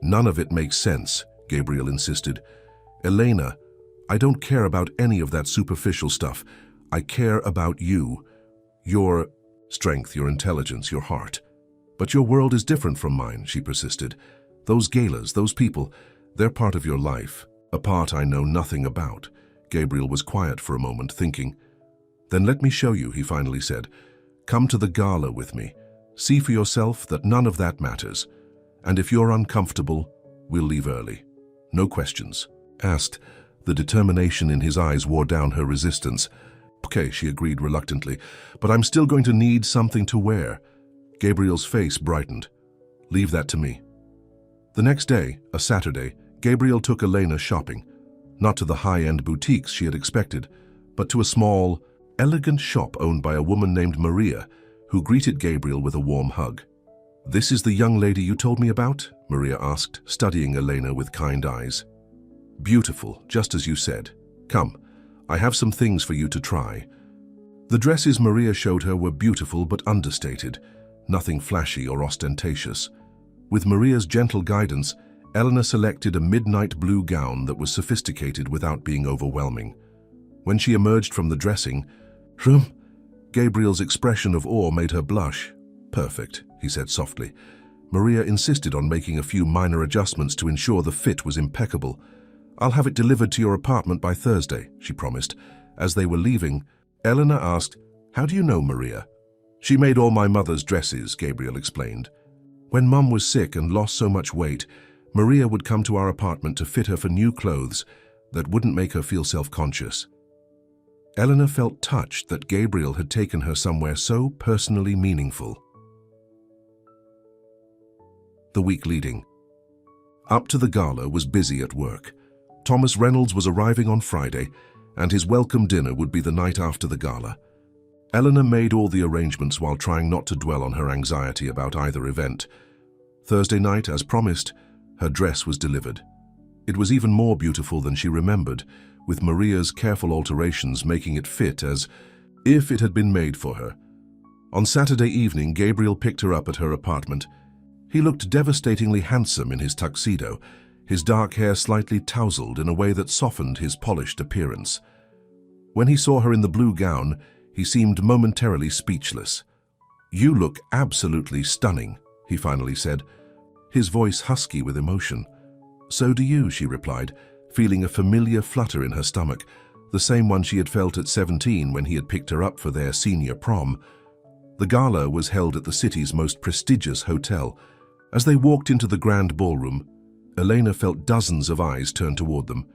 "None of it makes sense," Gabriel insisted. "Elena, I don't care about any of that superficial stuff. I care about you, your strength, your intelligence, your heart. But your world is different from mine," she persisted. "Those galas, those people, they're part of your life, a part I know nothing about." Gabriel was quiet for a moment, thinking. "Then let me show you," he finally said. "Come to the gala with me. See for yourself that none of that matters. And if you're uncomfortable, we'll leave early. No questions asked." The determination in his eyes wore down her resistance. "Okay," she agreed reluctantly, "but I'm still going to need something to wear." Gabriel's face brightened. "Leave that to me." The next day, a Saturday, Gabriel took Elena shopping. Not to the high-end boutiques she had expected, but to a small, elegant shop owned by a woman named Maria, who greeted Gabriel with a warm hug. "This is the young lady you told me about?" Maria asked, studying Elena with kind eyes. "Beautiful, just as you said. Come, I have some things for you to try." The dresses Maria showed her were beautiful but understated, nothing flashy or ostentatious. With Maria's gentle guidance, Elena selected a midnight blue gown that was sophisticated without being overwhelming. When she emerged from the dressing room, Gabriel's expression of awe made her blush. "Perfect," he said softly. Maria insisted on making a few minor adjustments to ensure the fit was impeccable. "I'll have it delivered to your apartment by Thursday," she promised. As they were leaving, Elena asked, "How do you know Maria?" "She made all my mother's dresses," Gabriel explained. "When Mum was sick and lost so much weight, Maria would come to our apartment to fit her for new clothes that wouldn't make her feel self-conscious." Elena felt touched that Gabriel had taken her somewhere so personally meaningful. The week leading up to the gala was busy at work. Thomas Reynolds was arriving on Friday, and his welcome dinner would be the night after the gala. Elena made all the arrangements while trying not to dwell on her anxiety about either event. Thursday night, as promised, her dress was delivered. It was even more beautiful than she remembered, with Maria's careful alterations making it fit as if it had been made for her. On Saturday evening, Gabriel picked her up at her apartment. He looked devastatingly handsome in his tuxedo, his dark hair slightly tousled in a way that softened his polished appearance. When he saw her in the blue gown, he seemed momentarily speechless. "You look absolutely stunning," he finally said, his voice husky with emotion. "So do you," she replied, feeling a familiar flutter in her stomach, the same one she had felt at 17 when he had picked her up for their senior prom. The gala was held at the city's most prestigious hotel. As they walked into the grand ballroom, Elena felt dozens of eyes turn toward them.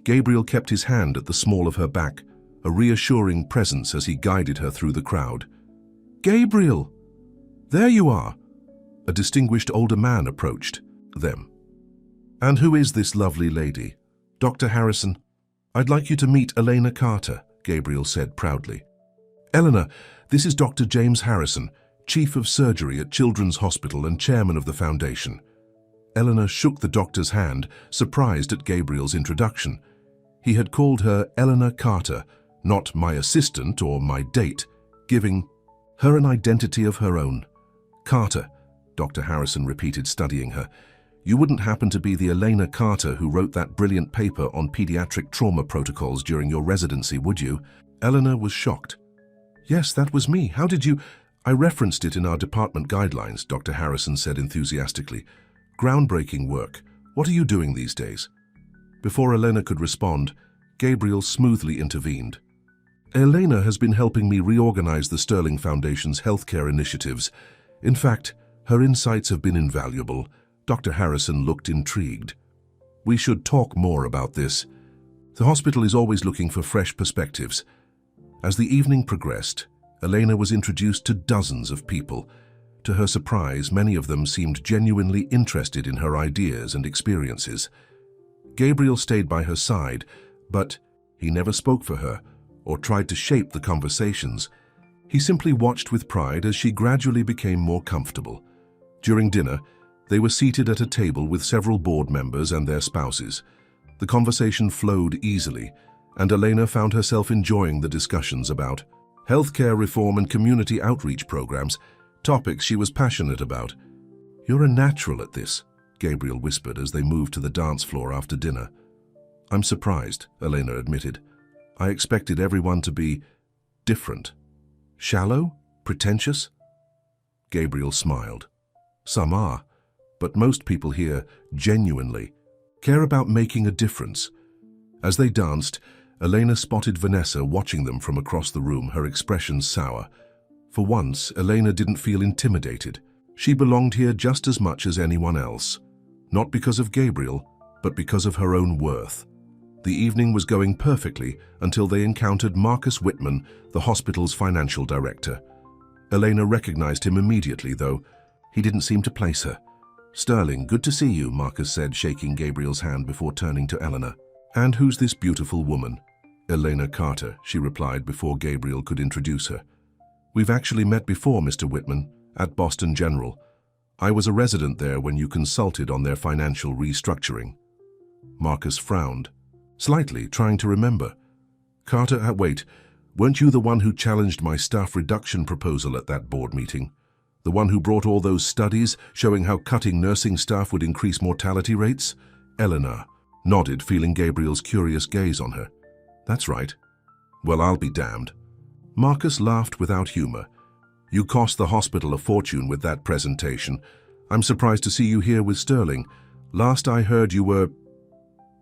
Gabriel kept his hand at the small of her back, a reassuring presence as he guided her through the crowd. "Gabriel! There you are!" A distinguished older man approached them. "And who is this lovely lady?" "Dr. Harrison. I'd like you to meet Elena Carter," Gabriel said proudly. "Elena, this is Dr. James Harrison, Chief of Surgery at Children's Hospital and Chairman of the Foundation." Elena shook the doctor's hand, surprised at Gabriel's introduction. He had called her Elena Carter, not my assistant or my date, giving her an identity of her own. "Carter," Dr. Harrison repeated, studying her. "You wouldn't happen to be the Elena Carter who wrote that brilliant paper on pediatric trauma protocols during your residency, would you?" Elena was shocked. "Yes, that was me. How did you—" "I referenced it in our department guidelines," Dr. Harrison said enthusiastically. "Groundbreaking work. What are you doing these days?" Before Elena could respond, Gabriel smoothly intervened. "Elena has been helping me reorganize the Sterling Foundation's healthcare initiatives. In fact, her insights have been invaluable." Dr. Harrison looked intrigued. "We should talk more about this. The hospital is always looking for fresh perspectives." As the evening progressed, Elena was introduced to dozens of people. To her surprise, many of them seemed genuinely interested in her ideas and experiences. Gabriel stayed by her side, But he never spoke for her or tried to shape the conversations. He simply watched with pride as she gradually became more comfortable. During dinner, they were seated at a table with several board members and their spouses. The conversation flowed easily, and Elena found herself enjoying the discussions about healthcare reform and community outreach programs, topics she was passionate about. "You're a natural at this," Gabriel whispered as they moved to the dance floor after dinner. "I'm surprised," Elena admitted. "I expected everyone to be different. Shallow? Pretentious?" Gabriel smiled. "Some are, but most people here genuinely care about making a difference." As they danced, Elena spotted Vanessa watching them from across the room, her expression sour. For once, Elena didn't feel intimidated. She belonged here just as much as anyone else. Not because of Gabriel, but because of her own worth. The evening was going perfectly until they encountered Marcus Whitman, the hospital's financial director. Elena recognized him immediately, though he didn't seem to place her. "Sterling, good to see you," Marcus said, shaking Gabriel's hand before turning to Elena. "And who's this beautiful woman?" "Elena Carter," she replied before Gabriel could introduce her. "We've actually met before, Mr. Whitman, at Boston General. I was a resident there when you consulted on their financial restructuring." Marcus frowned, slightly, trying to remember. "Carter, wait, weren't you the one who challenged my staff reduction proposal at that board meeting? The one who brought all those studies showing how cutting nursing staff would increase mortality rates?" Elena nodded, feeling Gabriel's curious gaze on her. "That's right." "Well, I'll be damned." Marcus laughed without humor. "You cost the hospital a fortune with that presentation. I'm surprised to see you here with Sterling. Last I heard you were—"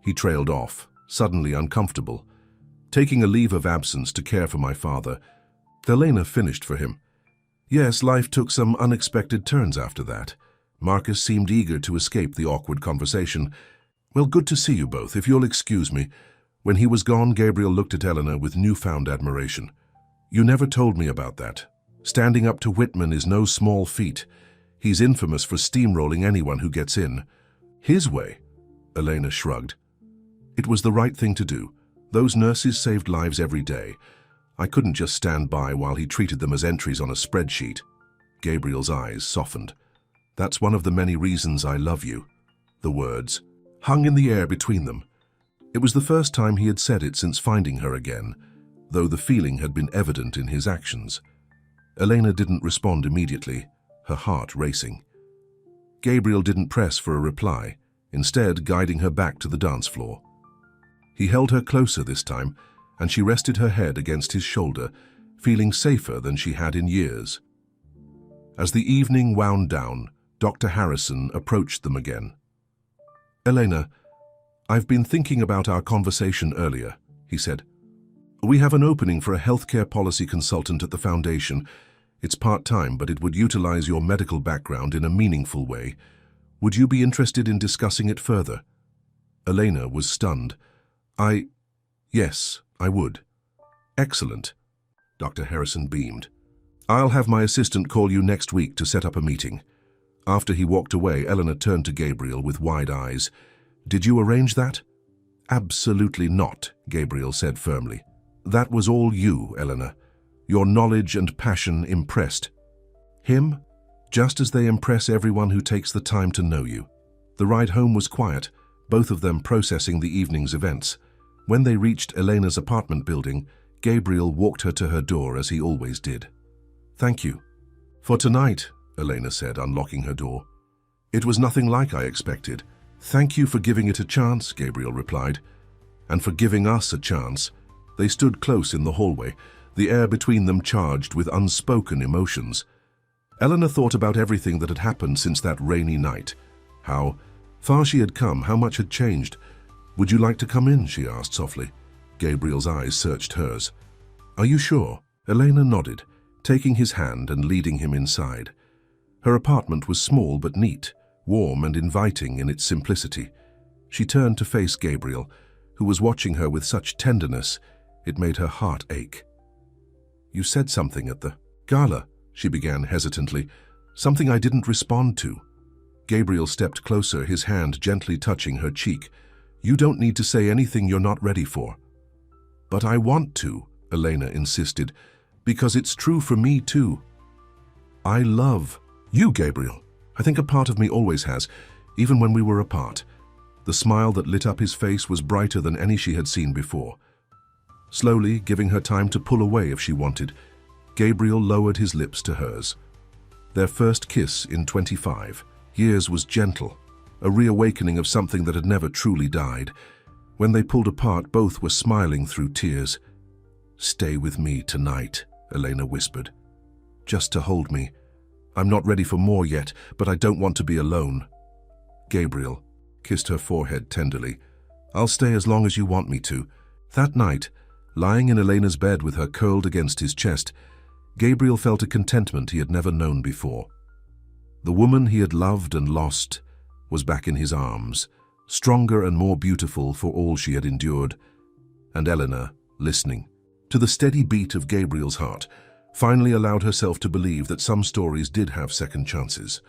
He trailed off, suddenly uncomfortable. "Taking a leave of absence to care for my father." Elena finished for him. "Yes, life took some unexpected turns after that." Marcus seemed eager to escape the awkward conversation. "Well, good to see you both, if you'll excuse me." When he was gone, Gabriel looked at Elena with newfound admiration. "You never told me about that. Standing up to Whitman is no small feat. He's infamous for steamrolling anyone who gets in." "His way?" Elena shrugged. "It was the right thing to do. Those nurses saved lives every day. I couldn't just stand by while he treated them as entries on a spreadsheet." Gabriel's eyes softened. "That's one of the many reasons I love you." The words hung in the air between them. It was the first time he had said it since finding her again, though the feeling had been evident in his actions. Elena didn't respond immediately, her heart racing. Gabriel didn't press for a reply, instead guiding her back to the dance floor. He held her closer this time, and she rested her head against his shoulder, feeling safer than she had in years. As the evening wound down, Dr. Harrison approached them again. "Elena, I've been thinking about our conversation earlier," he said. "We have an opening for a healthcare policy consultant at the foundation. It's part-time, but it would utilize your medical background in a meaningful way. Would you be interested in discussing it further?" Elena was stunned. Yes, I would." "Excellent." Dr. Harrison beamed. "I'll have my assistant call you next week to set up a meeting." After he walked away, Elena turned to Gabriel with wide eyes. "Did you arrange that?" "Absolutely not," Gabriel said firmly. "That was all you, Elena. Your knowledge and passion impressed him, just as they impress everyone who takes the time to know you." The ride home was quiet, both of them processing the evening's events. When they reached Elena's apartment building, Gabriel walked her to her door as he always did. "Thank you." "For tonight," Elena said, unlocking her door. "It was nothing like I expected." "Thank you for giving it a chance," Gabriel replied. "And for giving us a chance." They stood close in the hallway, the air between them charged with unspoken emotions. Elena thought about everything that had happened since that rainy night. How far she had come, how much had changed. "Would you like to come in?" she asked softly. Gabriel's eyes searched hers. "Are you sure?" Elena nodded, taking his hand and leading him inside. Her apartment was small but neat, warm and inviting in its simplicity. She turned to face Gabriel, who was watching her with such tenderness it made her heart ache. "You said something at the gala," she began hesitantly, "something I didn't respond to." Gabriel stepped closer, his hand gently touching her cheek. "You don't need to say anything you're not ready for." "But I want to," Elena insisted, "because it's true for me too. I love you, Gabriel. I think a part of me always has, even when we were apart." The smile that lit up his face was brighter than any she had seen before. Slowly, giving her time to pull away if she wanted, Gabriel lowered his lips to hers. Their first kiss in 25 years was gentle, a reawakening of something that had never truly died. When they pulled apart, both were smiling through tears. "Stay with me tonight," Elena whispered. "Just to hold me. I'm not ready for more yet, but I don't want to be alone." Gabriel kissed her forehead tenderly. "I'll stay as long as you want me to." That night, lying in Elena's bed with her curled against his chest, Gabriel felt a contentment he had never known before. The woman he had loved and lost was back in his arms, stronger and more beautiful for all she had endured. And Elena, listening to the steady beat of Gabriel's heart, finally allowed herself to believe that some stories did have second chances.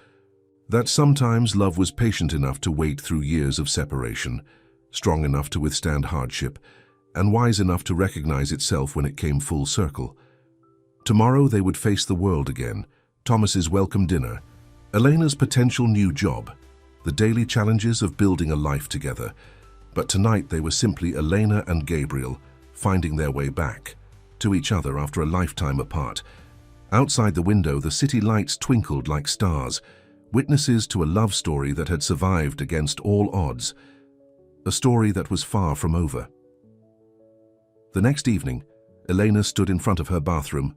That sometimes love was patient enough to wait through years of separation, strong enough to withstand hardship, and wise enough to recognize itself when it came full circle. Tomorrow they would face the world again, Thomas's welcome dinner, Elena's potential new job, the daily challenges of building a life together. But tonight they were simply Elena and Gabriel, finding their way back to each other after a lifetime apart. Outside the window, the city lights twinkled like stars, witnesses to a love story that had survived against all odds, a story that was far from over. The next evening, Elena stood in front of her bathroom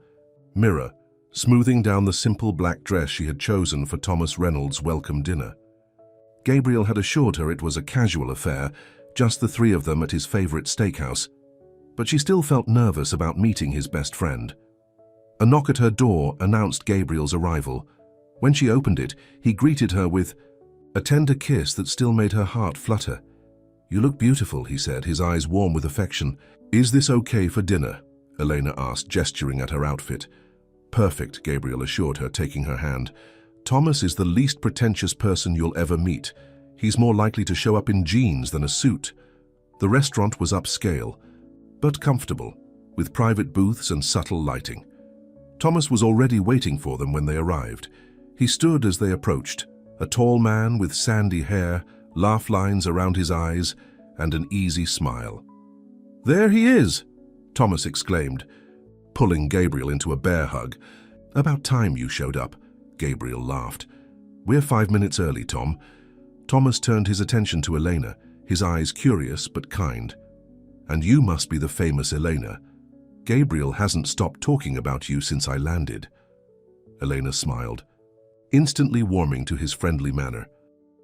mirror, smoothing down the simple black dress she had chosen for Thomas Reynolds' welcome dinner. Gabriel had assured her it was a casual affair, just the three of them at his favorite steakhouse, but she still felt nervous about meeting his best friend. A knock at her door announced Gabriel's arrival. When she opened it, he greeted her with a tender kiss that still made her heart flutter. "You look beautiful," he said, his eyes warm with affection. "Is this okay for dinner?" Elena asked, gesturing at her outfit. "Perfect," Gabriel assured her, taking her hand. "Thomas is the least pretentious person you'll ever meet. He's more likely to show up in jeans than a suit." The restaurant was upscale, but comfortable, with private booths and subtle lighting. Thomas was already waiting for them when they arrived. He stood as they approached, a tall man with sandy hair, laugh lines around his eyes, and an easy smile. "There he is!" Thomas exclaimed, pulling Gabriel into a bear hug. "About time you showed up," Gabriel laughed. "We're 5 minutes early, Tom." Thomas turned his attention to Elena, his eyes curious but kind. "And you must be the famous Elena. Gabriel hasn't stopped talking about you since I landed." Elena smiled, instantly warming to his friendly manner.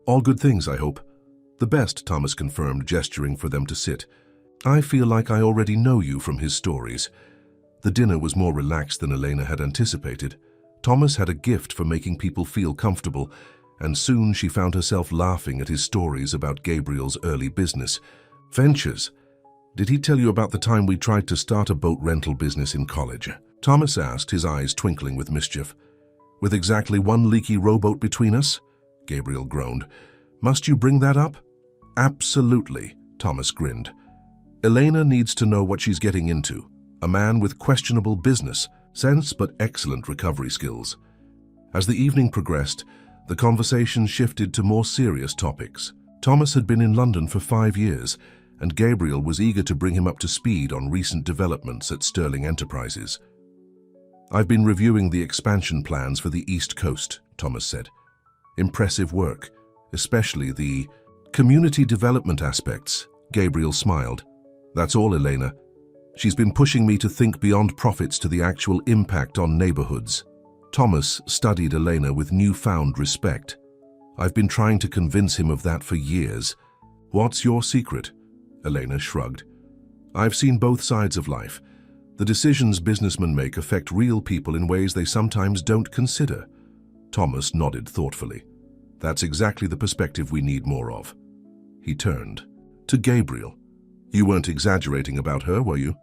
"All good things, I hope." "The best," Thomas confirmed, gesturing for them to sit. "I feel like I already know you from his stories." The dinner was more relaxed than Elena had anticipated. Thomas had a gift for making people feel comfortable, and soon she found herself laughing at his stories about Gabriel's early business ventures. "Did he tell you about the time we tried to start a boat rental business in college?" Thomas asked, his eyes twinkling with mischief. "With exactly one leaky rowboat between us?" Gabriel groaned. "Must you bring that up?" "Absolutely," Thomas grinned. "Elena needs to know what she's getting into. A man with questionable business sense but excellent recovery skills." As the evening progressed, the conversation shifted to more serious topics. Thomas had been in London for 5 years, and Gabriel was eager to bring him up to speed on recent developments at Sterling Enterprises. "I've been reviewing the expansion plans for the East Coast," Thomas said. "Impressive work, especially the community development aspects." Gabriel smiled. "That's all, Elena. She's been pushing me to think beyond profits to the actual impact on neighborhoods." Thomas studied Elena with newfound respect. "I've been trying to convince him of that for years." "What's your secret?" Elena shrugged. "I've seen both sides of life. The decisions businessmen make affect real people in ways they sometimes don't consider." Thomas nodded thoughtfully. "That's exactly the perspective we need more of." He turned to Gabriel. "You weren't exaggerating about her, were you?"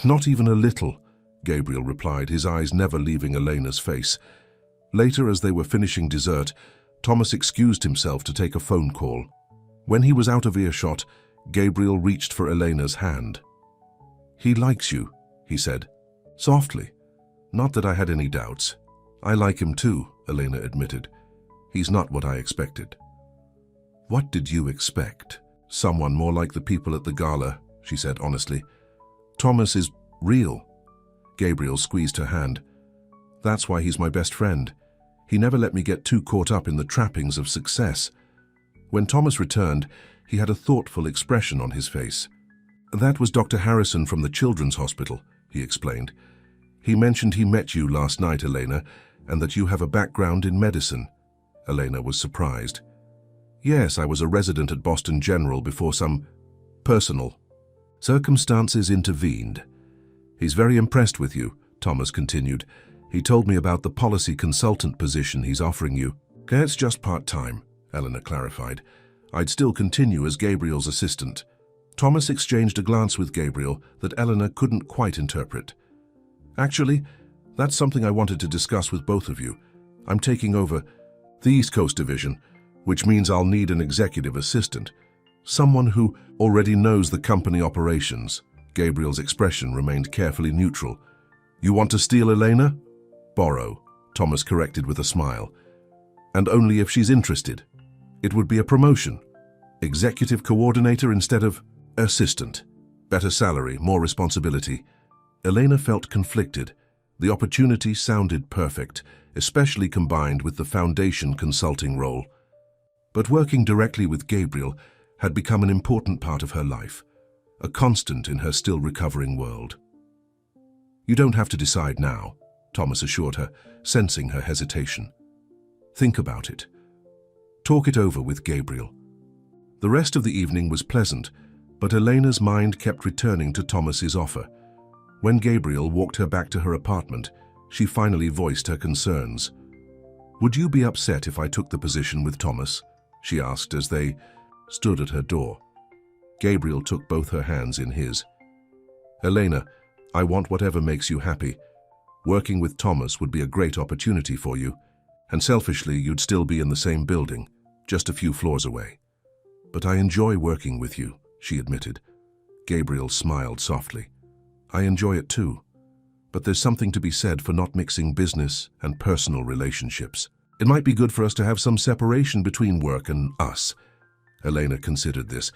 "Not even a little," Gabriel replied, his eyes never leaving Elena's face. Later, as they were finishing dessert, Thomas excused himself to take a phone call. When he was out of earshot, Gabriel reached for Elena's hand. "He likes you," he said, softly. "Not that I had any doubts. I like him too," Elena admitted. "He's not what I expected." "What did you expect?" "Someone more like the people at the gala," she said honestly. "Thomas is real." Gabriel squeezed her hand. "That's why he's my best friend. He never let me get too caught up in the trappings of success." When Thomas returned, he had a thoughtful expression on his face. "That was Dr. Harrison from the Children's Hospital," he explained. "He mentioned he met you last night, Elena, and that you have a background in medicine." Elena was surprised. "Yes, I was a resident at Boston General before some personal circumstances intervened." "He's very impressed with you," Thomas continued. "He told me about the policy consultant position he's offering you." "It's just part-time," Elena clarified. "I'd still continue as Gabriel's assistant." Thomas exchanged a glance with Gabriel that Elena couldn't quite interpret. "Actually, that's something I wanted to discuss with both of you. I'm taking over the East Coast division, which means I'll need an executive assistant. Someone who already knows the company operations." Gabriel's expression remained carefully neutral. "You want to steal Elena?" "Borrow," Thomas corrected with a smile. "And only if she's interested. It would be a promotion. Executive coordinator instead of assistant. Better salary, more responsibility." Elena felt conflicted. The opportunity sounded perfect, especially combined with the foundation consulting role. But working directly with Gabriel had become an important part of her life, a constant in her still recovering world. "You don't have to decide now," Thomas assured her, sensing her hesitation. "Think about it. Talk it over with Gabriel." The rest of the evening was pleasant, but Elena's mind kept returning to Thomas's offer. When Gabriel walked her back to her apartment, she finally voiced her concerns. "Would you be upset if I took the position with Thomas?" she asked as they stood at her door. Gabriel took both her hands in his. "Elena, I want whatever makes you happy. Working with Thomas would be a great opportunity for you, and selfishly you'd still be in the same building, just a few floors away. But I enjoy working with you," she admitted. Gabriel smiled softly. "I enjoy it too, but there's something to be said for not mixing business and personal relationships. It might be good for us to have some separation between work and us." Elena considered this.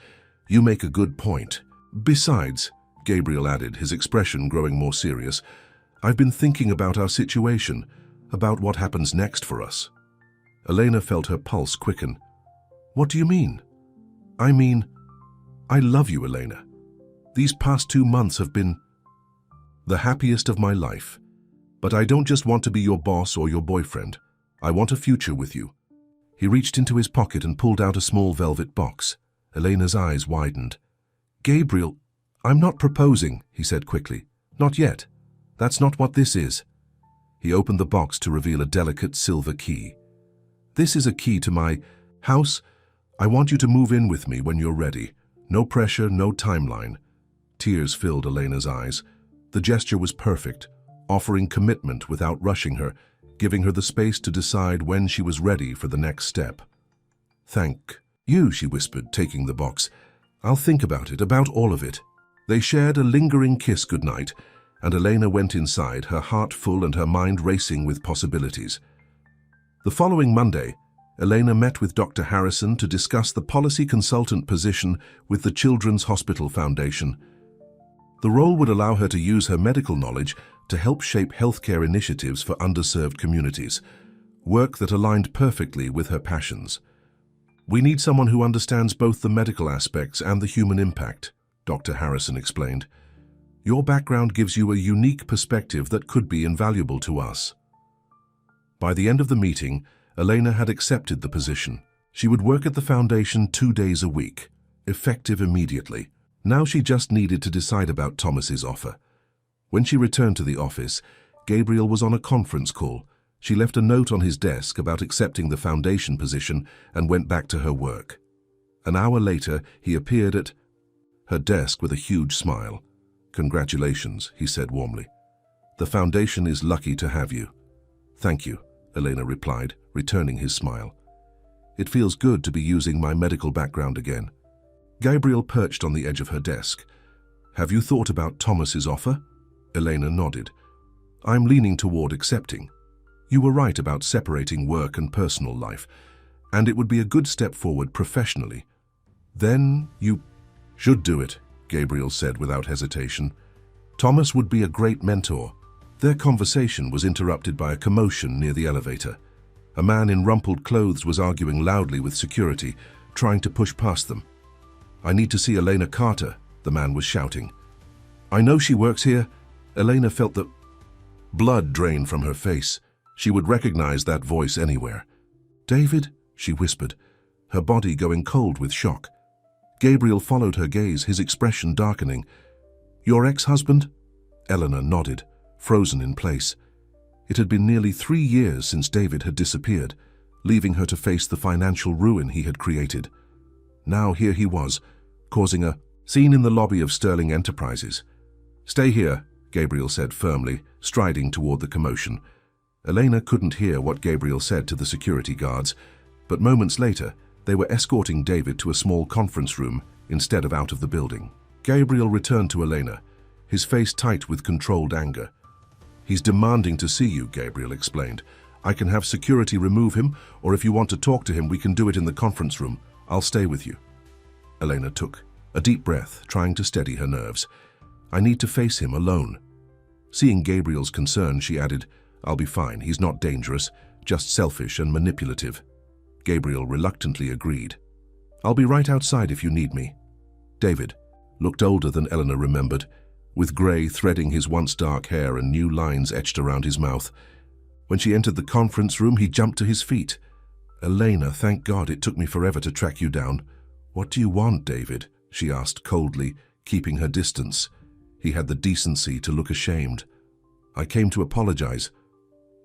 "You make a good point. Besides," Gabriel added, his expression growing more serious, "I've been thinking about our situation, about what happens next for us." Elena felt her pulse quicken. "What do you mean?" "I mean, I love you, Elena. These past 2 months have been the happiest of my life. But I don't just want to be your boss or your boyfriend. I want a future with you." He reached into his pocket and pulled out a small velvet box. Elena's eyes widened. "Gabriel, I'm not proposing," he said quickly. "Not yet. That's not what this is." He opened the box to reveal a delicate silver key. "This is a key to my house. I want you to move in with me when you're ready. No pressure, no timeline." Tears filled Elena's eyes. The gesture was perfect, offering commitment without rushing her, giving her the space to decide when she was ready for the next step. "Thank you," she whispered, taking the box. "I'll think about it, about all of it." They shared a lingering kiss goodnight, and Elena went inside, her heart full and her mind racing with possibilities. The following Monday, Elena met with Dr. Harrison to discuss the policy consultant position with the Children's Hospital Foundation. The role would allow her to use her medical knowledge to help shape healthcare initiatives for underserved communities, work that aligned perfectly with her passions. "We need someone who understands both the medical aspects and the human impact," Dr. Harrison explained. "Your background gives you a unique perspective that could be invaluable to us." By the end of the meeting, Elena had accepted the position. She would work at the foundation 2 days a week, effective immediately. Now she just needed to decide about Thomas's offer. When she returned to the office, Gabriel was on a conference call. She left a note on his desk about accepting the foundation position and went back to her work. An hour later, he appeared at her desk with a huge smile. "Congratulations," he said warmly. "The foundation is lucky to have you." "Thank you," Elena replied, returning his smile. "It feels good to be using my medical background again." Gabriel perched on the edge of her desk. Have you thought about Thomas's offer? Elena nodded. I'm leaning toward accepting. You were right about separating work and personal life, and it would be a good step forward professionally. Then you should do it, Gabriel said without hesitation. Thomas would be a great mentor. Their conversation was interrupted by a commotion near the elevator. A man in rumpled clothes was arguing loudly with security, trying to push past them. I need to see Elena Carter, the man was shouting. I know she works here. Elena felt the blood drain from her face. She would recognize that voice anywhere. David, she whispered, her body going cold with shock. Gabriel followed her gaze, his expression darkening. Your ex-husband? Elena nodded, frozen in place. It had been nearly 3 years since David had disappeared, leaving her to face the financial ruin he had created. Now here he was, causing a scene in the lobby of Sterling Enterprises. Stay here, Gabriel said firmly, striding toward the commotion. Elena couldn't hear what Gabriel said to the security guards, but moments later, they were escorting David to a small conference room instead of out of the building. Gabriel returned to Elena, his face tight with controlled anger. He's demanding to see you, Gabriel explained. I can have security remove him, or if you want to talk to him, we can do it in the conference room. I'll stay with you. Elena took a deep breath, trying to steady her nerves. I need to face him alone. Seeing Gabriel's concern, she added, I'll be fine. He's not dangerous, just selfish and manipulative. Gabriel reluctantly agreed. I'll be right outside if you need me. David looked older than Elena remembered, with grey threading his once dark hair and new lines etched around his mouth. When she entered the conference room, he jumped to his feet. Elena, thank God it took me forever to track you down. What do you want, David? She asked coldly, keeping her distance. He had the decency to look ashamed. I came to apologize.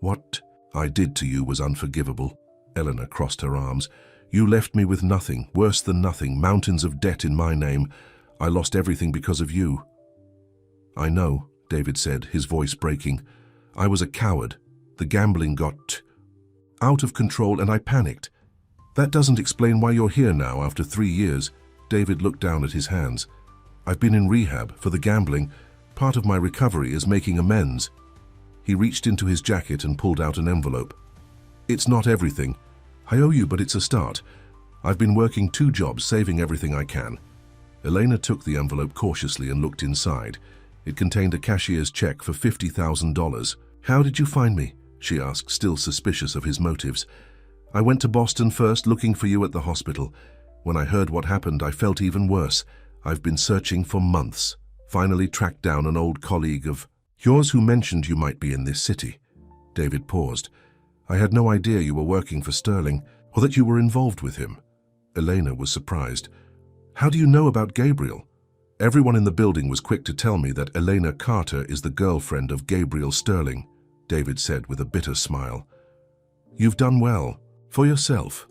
What I did to you was unforgivable. Elena crossed her arms. You left me with nothing, worse than nothing, mountains of debt in my name. I lost everything because of you. I know, David said, his voice breaking. I was a coward. The gambling got out of control and I panicked. That doesn't explain why you're here now after 3 years. David looked down at his hands. I've been in rehab for the gambling. Part of my recovery is making amends. He reached into his jacket and pulled out an envelope. It's not everything. I owe you, but it's a start. I've been working 2 jobs, saving everything I can. Elena took the envelope cautiously and looked inside. It contained a cashier's check for $50,000. How did you find me? She asked, still suspicious of his motives. I went to Boston first, looking for you at the hospital. When I heard what happened, I felt even worse. I've been searching for months. Finally tracked down an old colleague of yours who mentioned you might be in this city. David paused. I had no idea you were working for Sterling, or that you were involved with him. Elena was surprised. How do you know about Gabriel? Everyone in the building was quick to tell me that Elena Carter is the girlfriend of Gabriel Sterling, David said with a bitter smile. You've done well. For yourself.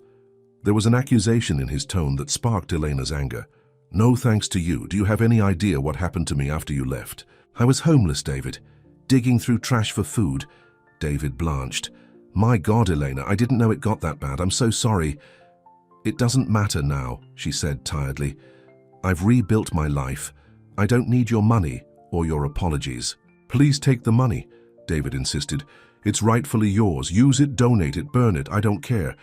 There was an accusation in his tone that sparked Elena's anger. No thanks to you. Do you have any idea what happened to me after you left? I was homeless, David. Digging through trash for food. David blanched. My God, Elena, I didn't know it got that bad. I'm so sorry. It doesn't matter now, she said tiredly. I've rebuilt my life. I don't need your money or your apologies. Please take the money, David insisted. It's rightfully yours. Use it, donate it, burn it. I don't care.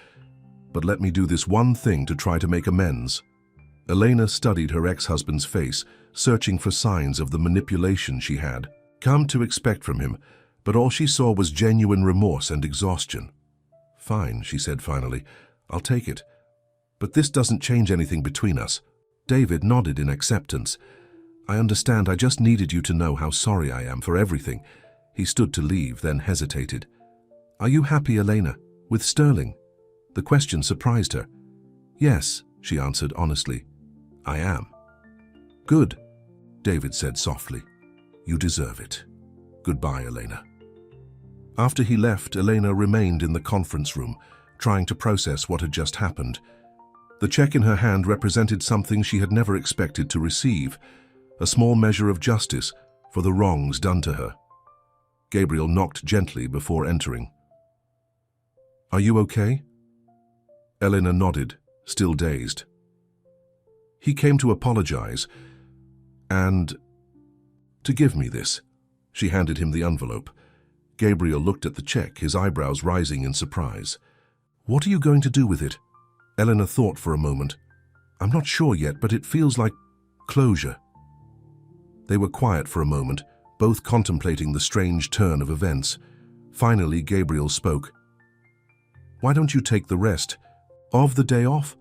But let me do this one thing to try to make amends. Elena studied her ex-husband's face, searching for signs of the manipulation she had come to expect from him, but all she saw was genuine remorse and exhaustion. Fine, she said finally. I'll take it. But this doesn't change anything between us. David nodded in acceptance. I understand. I just needed you to know how sorry I am for everything. He stood to leave, then hesitated. Are you happy, Elena, with Sterling? The question surprised her. Yes, she answered honestly. I am. Good, David said softly. You deserve it. Goodbye, Elena. After he left, Elena remained in the conference room, trying to process what had just happened. The check in her hand represented something she had never expected to receive, a small measure of justice for the wrongs done to her. Gabriel knocked gently before entering. Are you okay? Elena nodded, still dazed. He came to apologize, and to give me this. She handed him the envelope. Gabriel looked at the check, his eyebrows rising in surprise. What are you going to do with it? Elena thought for a moment. I'm not sure yet, but it feels like closure. They were quiet for a moment, both contemplating the strange turn of events. Finally, Gabriel spoke. Why don't you take the rest of the day off?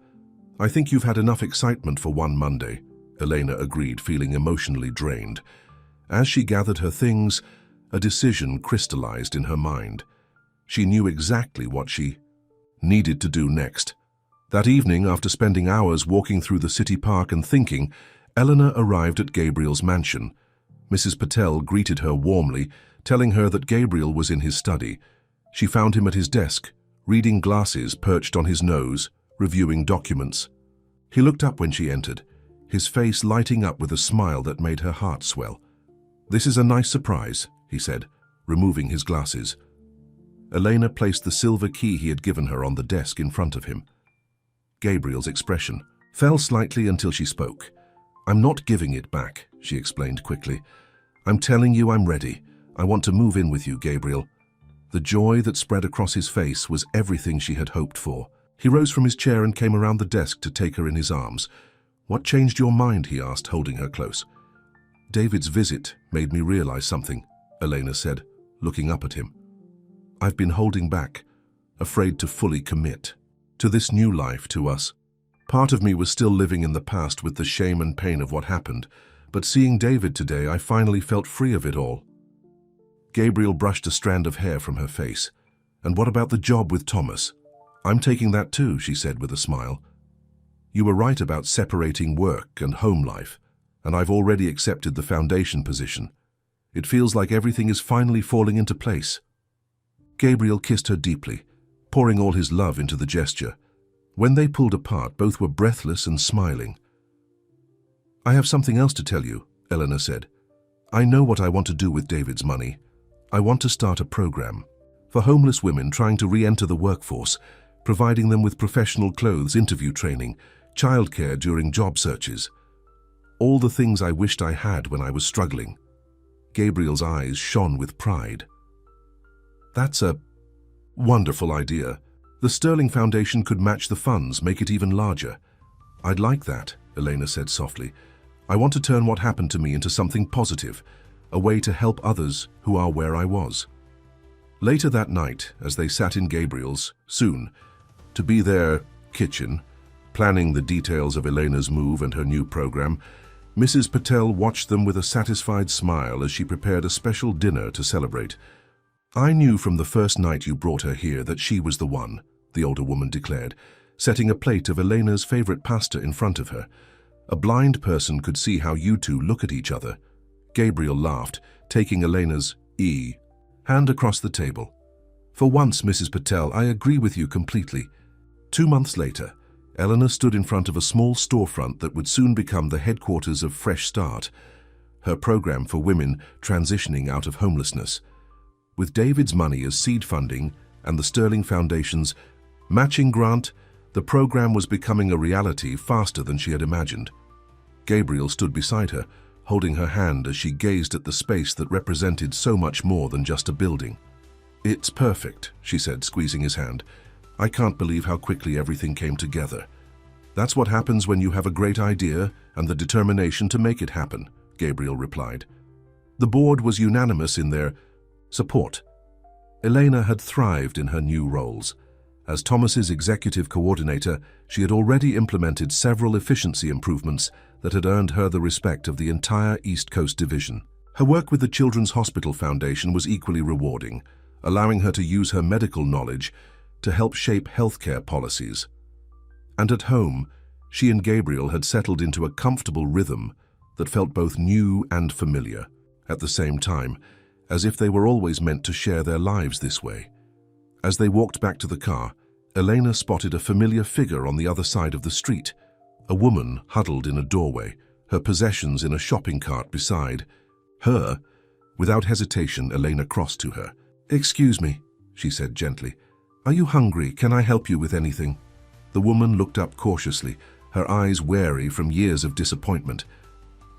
I think you've had enough excitement for one Monday, Elena agreed, feeling emotionally drained. As she gathered her things, a decision crystallized in her mind. She knew exactly what she needed to do next. That evening, after spending hours walking through the city park and thinking, Elena arrived at Gabriel's mansion. Mrs. Patel greeted her warmly, telling her that Gabriel was in his study. She found him at his desk, reading glasses perched on his nose, reviewing documents. He looked up when she entered, his face lighting up with a smile that made her heart swell. This is a nice surprise, he said, removing his glasses. Elena placed the silver key he had given her on the desk in front of him. Gabriel's expression fell slightly until she spoke. I'm not giving it back, she explained quickly. I'm telling you I'm ready. I want to move in with you, Gabriel. The joy that spread across his face was everything she had hoped for. He rose from his chair and came around the desk to take her in his arms. What changed your mind? He asked, holding her close. David's visit made me realize something, Elena said, looking up at him. I've been holding back, afraid to fully commit to this new life, to us. Part of me was still living in the past with the shame and pain of what happened, but seeing David today, I finally felt free of it all. Gabriel brushed a strand of hair from her face. And what about the job with Thomas? I'm taking that too, she said with a smile. You were right about separating work and home life, and I've already accepted the foundation position. It feels like everything is finally falling into place. Gabriel kissed her deeply, pouring all his love into the gesture. When they pulled apart, both were breathless and smiling. I have something else to tell you, Elena said. I know what I want to do with David's money. I want to start a program for homeless women trying to re-enter the workforce, providing them with professional clothes, interview training, childcare during job searches. All the things I wished I had when I was struggling. Gabriel's eyes shone with pride. That's a wonderful idea. The Sterling Foundation could match the funds, make it even larger. I'd like that, Elena said softly. I want to turn what happened to me into something positive, a way to help others who are where I was. Later that night, as they sat in Gabriel's, soon-to-be their kitchen, planning the details of Elena's move and her new program, Mrs. Patel watched them with a satisfied smile as she prepared a special dinner to celebrate. I knew from the first night you brought her here that she was the one, the older woman declared, setting a plate of Elena's favorite pasta in front of her. A blind person could see how you two look at each other. Gabriel laughed, taking Elena's hand across the table. For once, Mrs. Patel, I agree with you completely. 2 months later, Elena stood in front of a small storefront that would soon become the headquarters of Fresh Start, her program for women transitioning out of homelessness. With David's money as seed funding and the Sterling Foundation's matching grant, the program was becoming a reality faster than she had imagined. Gabriel stood beside her, holding her hand as she gazed at the space that represented so much more than just a building. It's perfect, she said, squeezing his hand. I can't believe how quickly everything came together. That's what happens when you have a great idea and the determination to make it happen, Gabriel replied. The board was unanimous in their support. Elena had thrived in her new roles. As Thomas's executive coordinator, she had already implemented several efficiency improvements that had earned her the respect of the entire East Coast Division. Her work with the Children's Hospital Foundation was equally rewarding, allowing her to use her medical knowledge to help shape healthcare policies. And at home, she and Gabriel had settled into a comfortable rhythm that felt both new and familiar, at the same time, as if they were always meant to share their lives this way. As they walked back to the car, Elena spotted a familiar figure on the other side of the street, a woman huddled in a doorway, her possessions in a shopping cart beside her. Without hesitation, Elena crossed to her. "Excuse me," she said gently. "Are you hungry? Can I help you with anything?" The woman looked up cautiously, her eyes wary from years of disappointment.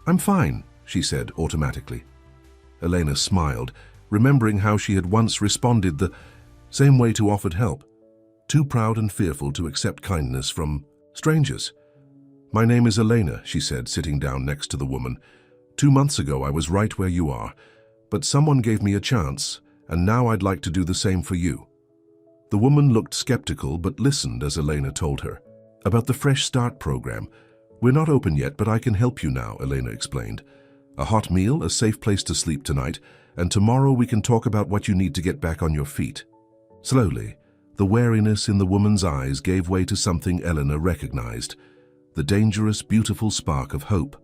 "I'm fine," she said automatically. Elena smiled, remembering how she had once responded the same way to offered help, too proud and fearful to accept kindness from strangers. "My name is Elena," she said, sitting down next to the woman. "2 months ago I was right where you are, but someone gave me a chance, and now I'd like to do the same for you." The woman looked skeptical but listened as Elena told her. "About the Fresh Start program. We're not open yet, but I can help you now," Elena explained. "A hot meal, a safe place to sleep tonight, and tomorrow we can talk about what you need to get back on your feet." Slowly, the wariness in the woman's eyes gave way to something Elena recognized, the dangerous, beautiful spark of hope.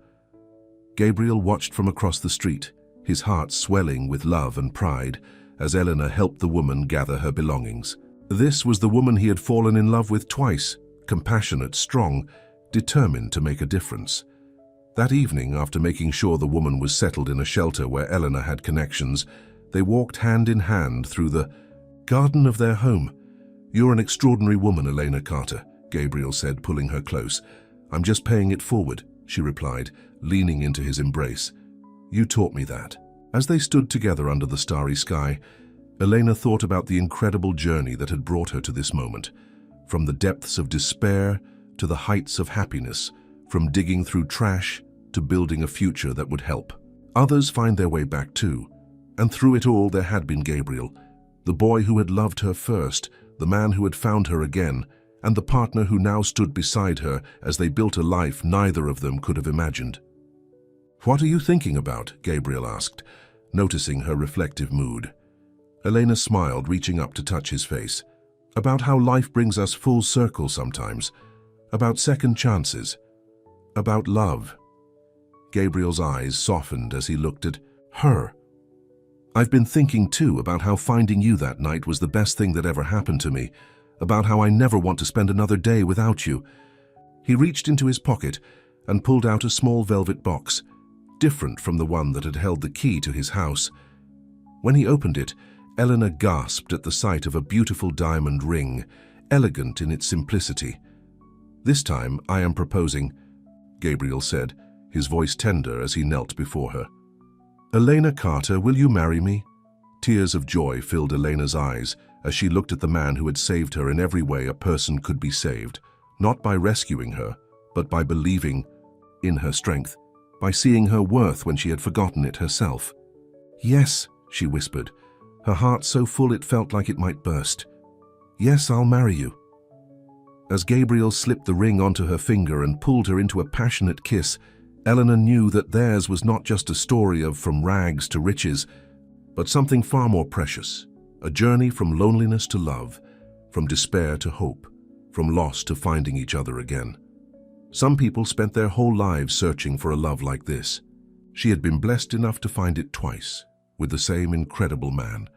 Gabriel watched from across the street, his heart swelling with love and pride, as Elena helped the woman gather her belongings. This was the woman he had fallen in love with twice, compassionate, strong, determined to make a difference. That evening, after making sure the woman was settled in a shelter where Elena had connections, they walked hand in hand through the garden of their home. "You're an extraordinary woman, Elena Carter," Gabriel said, pulling her close. "I'm just paying it forward," she replied, leaning into his embrace. "You taught me that." As they stood together under the starry sky, Elena thought about the incredible journey that had brought her to this moment. From the depths of despair to the heights of happiness, from digging through trash to building a future that would help. Others find their way back too, and through it all there had been Gabriel, the boy who had loved her first, the man who had found her again, and the partner who now stood beside her as they built a life neither of them could have imagined. "What are you thinking about?" Gabriel asked, noticing her reflective mood. Elena smiled, reaching up to touch his face. "About how life brings us full circle sometimes. About second chances. About love." Gabriel's eyes softened as he looked at her. "I've been thinking too about how finding you that night was the best thing that ever happened to me, about how I never want to spend another day without you." He reached into his pocket and pulled out a small velvet box, different from the one that had held the key to his house. When he opened it, Elena gasped at the sight of a beautiful diamond ring, elegant in its simplicity. "This time I am proposing," Gabriel said, his voice tender as he knelt before her. "Elena Carter, will you marry me?" Tears of joy filled Elena's eyes as she looked at the man who had saved her in every way a person could be saved, not by rescuing her, but by believing in her strength, by seeing her worth when she had forgotten it herself. "Yes," she whispered, her heart so full it felt like it might burst. "Yes, I'll marry you." As Gabriel slipped the ring onto her finger and pulled her into a passionate kiss, Elena knew that theirs was not just a story of from rags to riches, but something far more precious, a journey from loneliness to love, from despair to hope, from loss to finding each other again. Some people spent their whole lives searching for a love like this. She had been blessed enough to find it twice, with the same incredible man.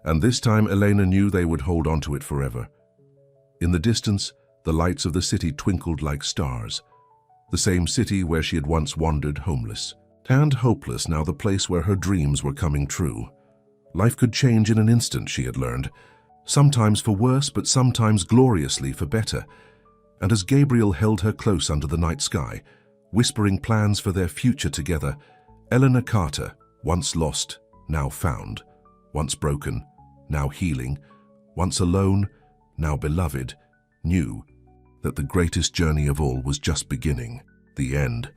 And this time Elena knew they would hold on to it forever. In the distance, the lights of the city twinkled like stars. The same city where she had once wandered homeless. And hopeless, now the place where her dreams were coming true. Life could change in an instant, she had learned. Sometimes for worse, but sometimes gloriously for better. And as Gabriel held her close under the night sky, whispering plans for their future together, Elena Carter, once lost, now found, once broken, now healing, once alone, now beloved, knew that the greatest journey of all was just beginning, the end.